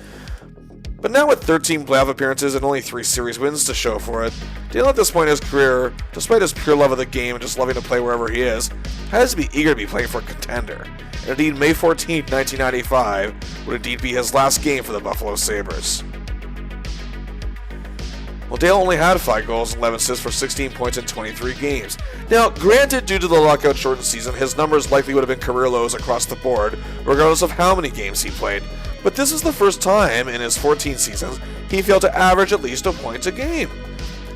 But now with 13 playoff appearances and only 3 series wins to show for it, Dale at this point in his career, despite his pure love of the game and just loving to play wherever he is, has to be eager to be playing for a contender. And indeed, May 14, 1995 would indeed be his last game for the Buffalo Sabres. Well, Dale only had 5 goals and 11 assists for 16 points in 23 games. Now, granted, due to the lockout-shortened season, his numbers likely would have been career lows across the board, regardless of how many games he played. But this is the first time in his 14 seasons he failed to average at least a point a game.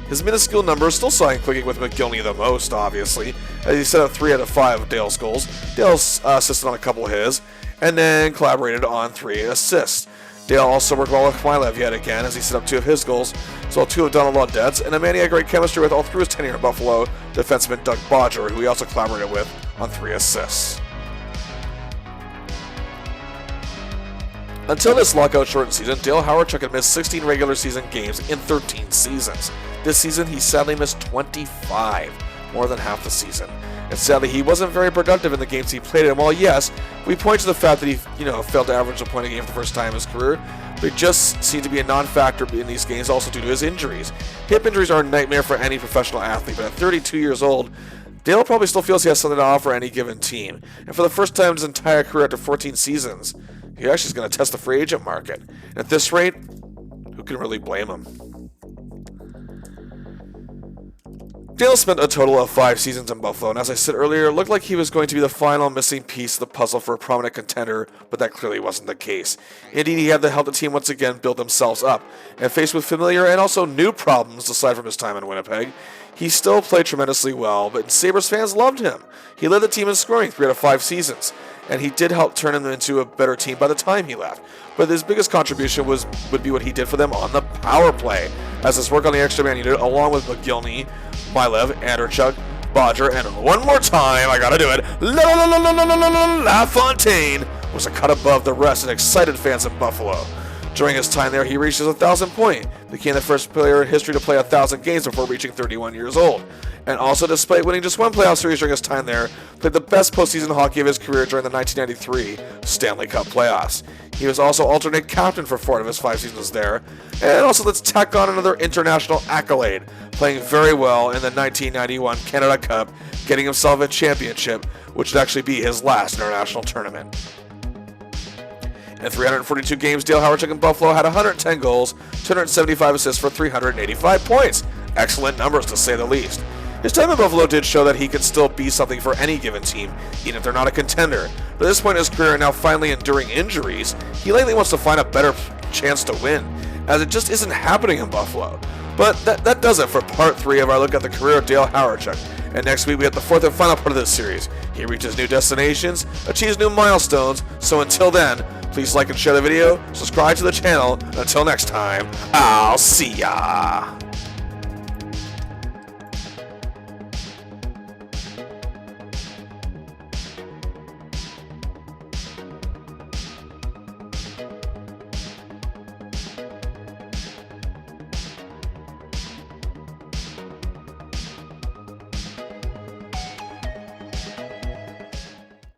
His minuscule numbers still saw him clicking with McGillney the most, obviously, as he set up 3 out of 5 of Dale's goals. Dale assisted on a couple of his, and then collaborated on 3 assists. Dale also worked well with Milev yet again, as he set up 2 of his goals, as well 2 of Donald Laudette's, and a man he had great chemistry with all through his tenure in Buffalo, defenseman Doug Bodger, who he also collaborated with on 3 assists. Until this lockout-shortened season, Dale Hawerchuk had missed 16 regular season games in 13 seasons. This season, he sadly missed 25, more than half the season. And sadly, he wasn't very productive in the games he played in. While yes, we point to the fact that he, failed to average a point a game for the first time in his career, but it just seemed to be a non-factor in these games, also due to his injuries. Hip injuries are a nightmare for any professional athlete, but at 32 years old, Dale probably still feels he has something to offer any given team. And for the first time in his entire career after 14 seasons, he actually is going to test the free agent market. And at this rate, who can really blame him? Dale spent a total of 5 seasons in Buffalo, and as I said earlier, it looked like he was going to be the final missing piece of the puzzle for a prominent contender, but that clearly wasn't the case. Indeed, he had to help the team once again build themselves up, and faced with familiar and also new problems aside from his time in Winnipeg, he still played tremendously well, but Sabres fans loved him. He led the team in scoring 3 out of 5 seasons, and he did help turn them into a better team by the time he left. But his biggest contribution would be what he did for them on the power play, as his work on the extra man unit, along with McGillney, Milev, Hawerchuk, Bodger, and one more time, I gotta do it, LaFontaine, was a cut above the rest and excited fans in Buffalo. During his time there, he reached his 1,000th point, became the first player in history to play 1,000 games before reaching 31 years old. And also, despite winning just 1 playoff series during his time there, played the best postseason hockey of his career during the 1993 Stanley Cup playoffs. He was also alternate captain for 4 of his 5 seasons there. And also, let's tack on another international accolade, playing very well in the 1991 Canada Cup, getting himself a championship, which would actually be his last international tournament. In 342 games, Dale Hawerchuk in Buffalo had 110 goals, 275 assists for 385 points. Excellent numbers, to say the least. His time in Buffalo did show that he can still be something for any given team, even if they're not a contender. But at this point in his career, now finally enduring injuries, he lately wants to find a better chance to win, as it just isn't happening in Buffalo. But that does it for part 3 of our look at the career of Dale Hawerchuk. And next week we have the 4th and final part of this series. He reaches new destinations, achieves new milestones, so until then, please like and share the video, subscribe to the channel, and until next time, I'll see ya!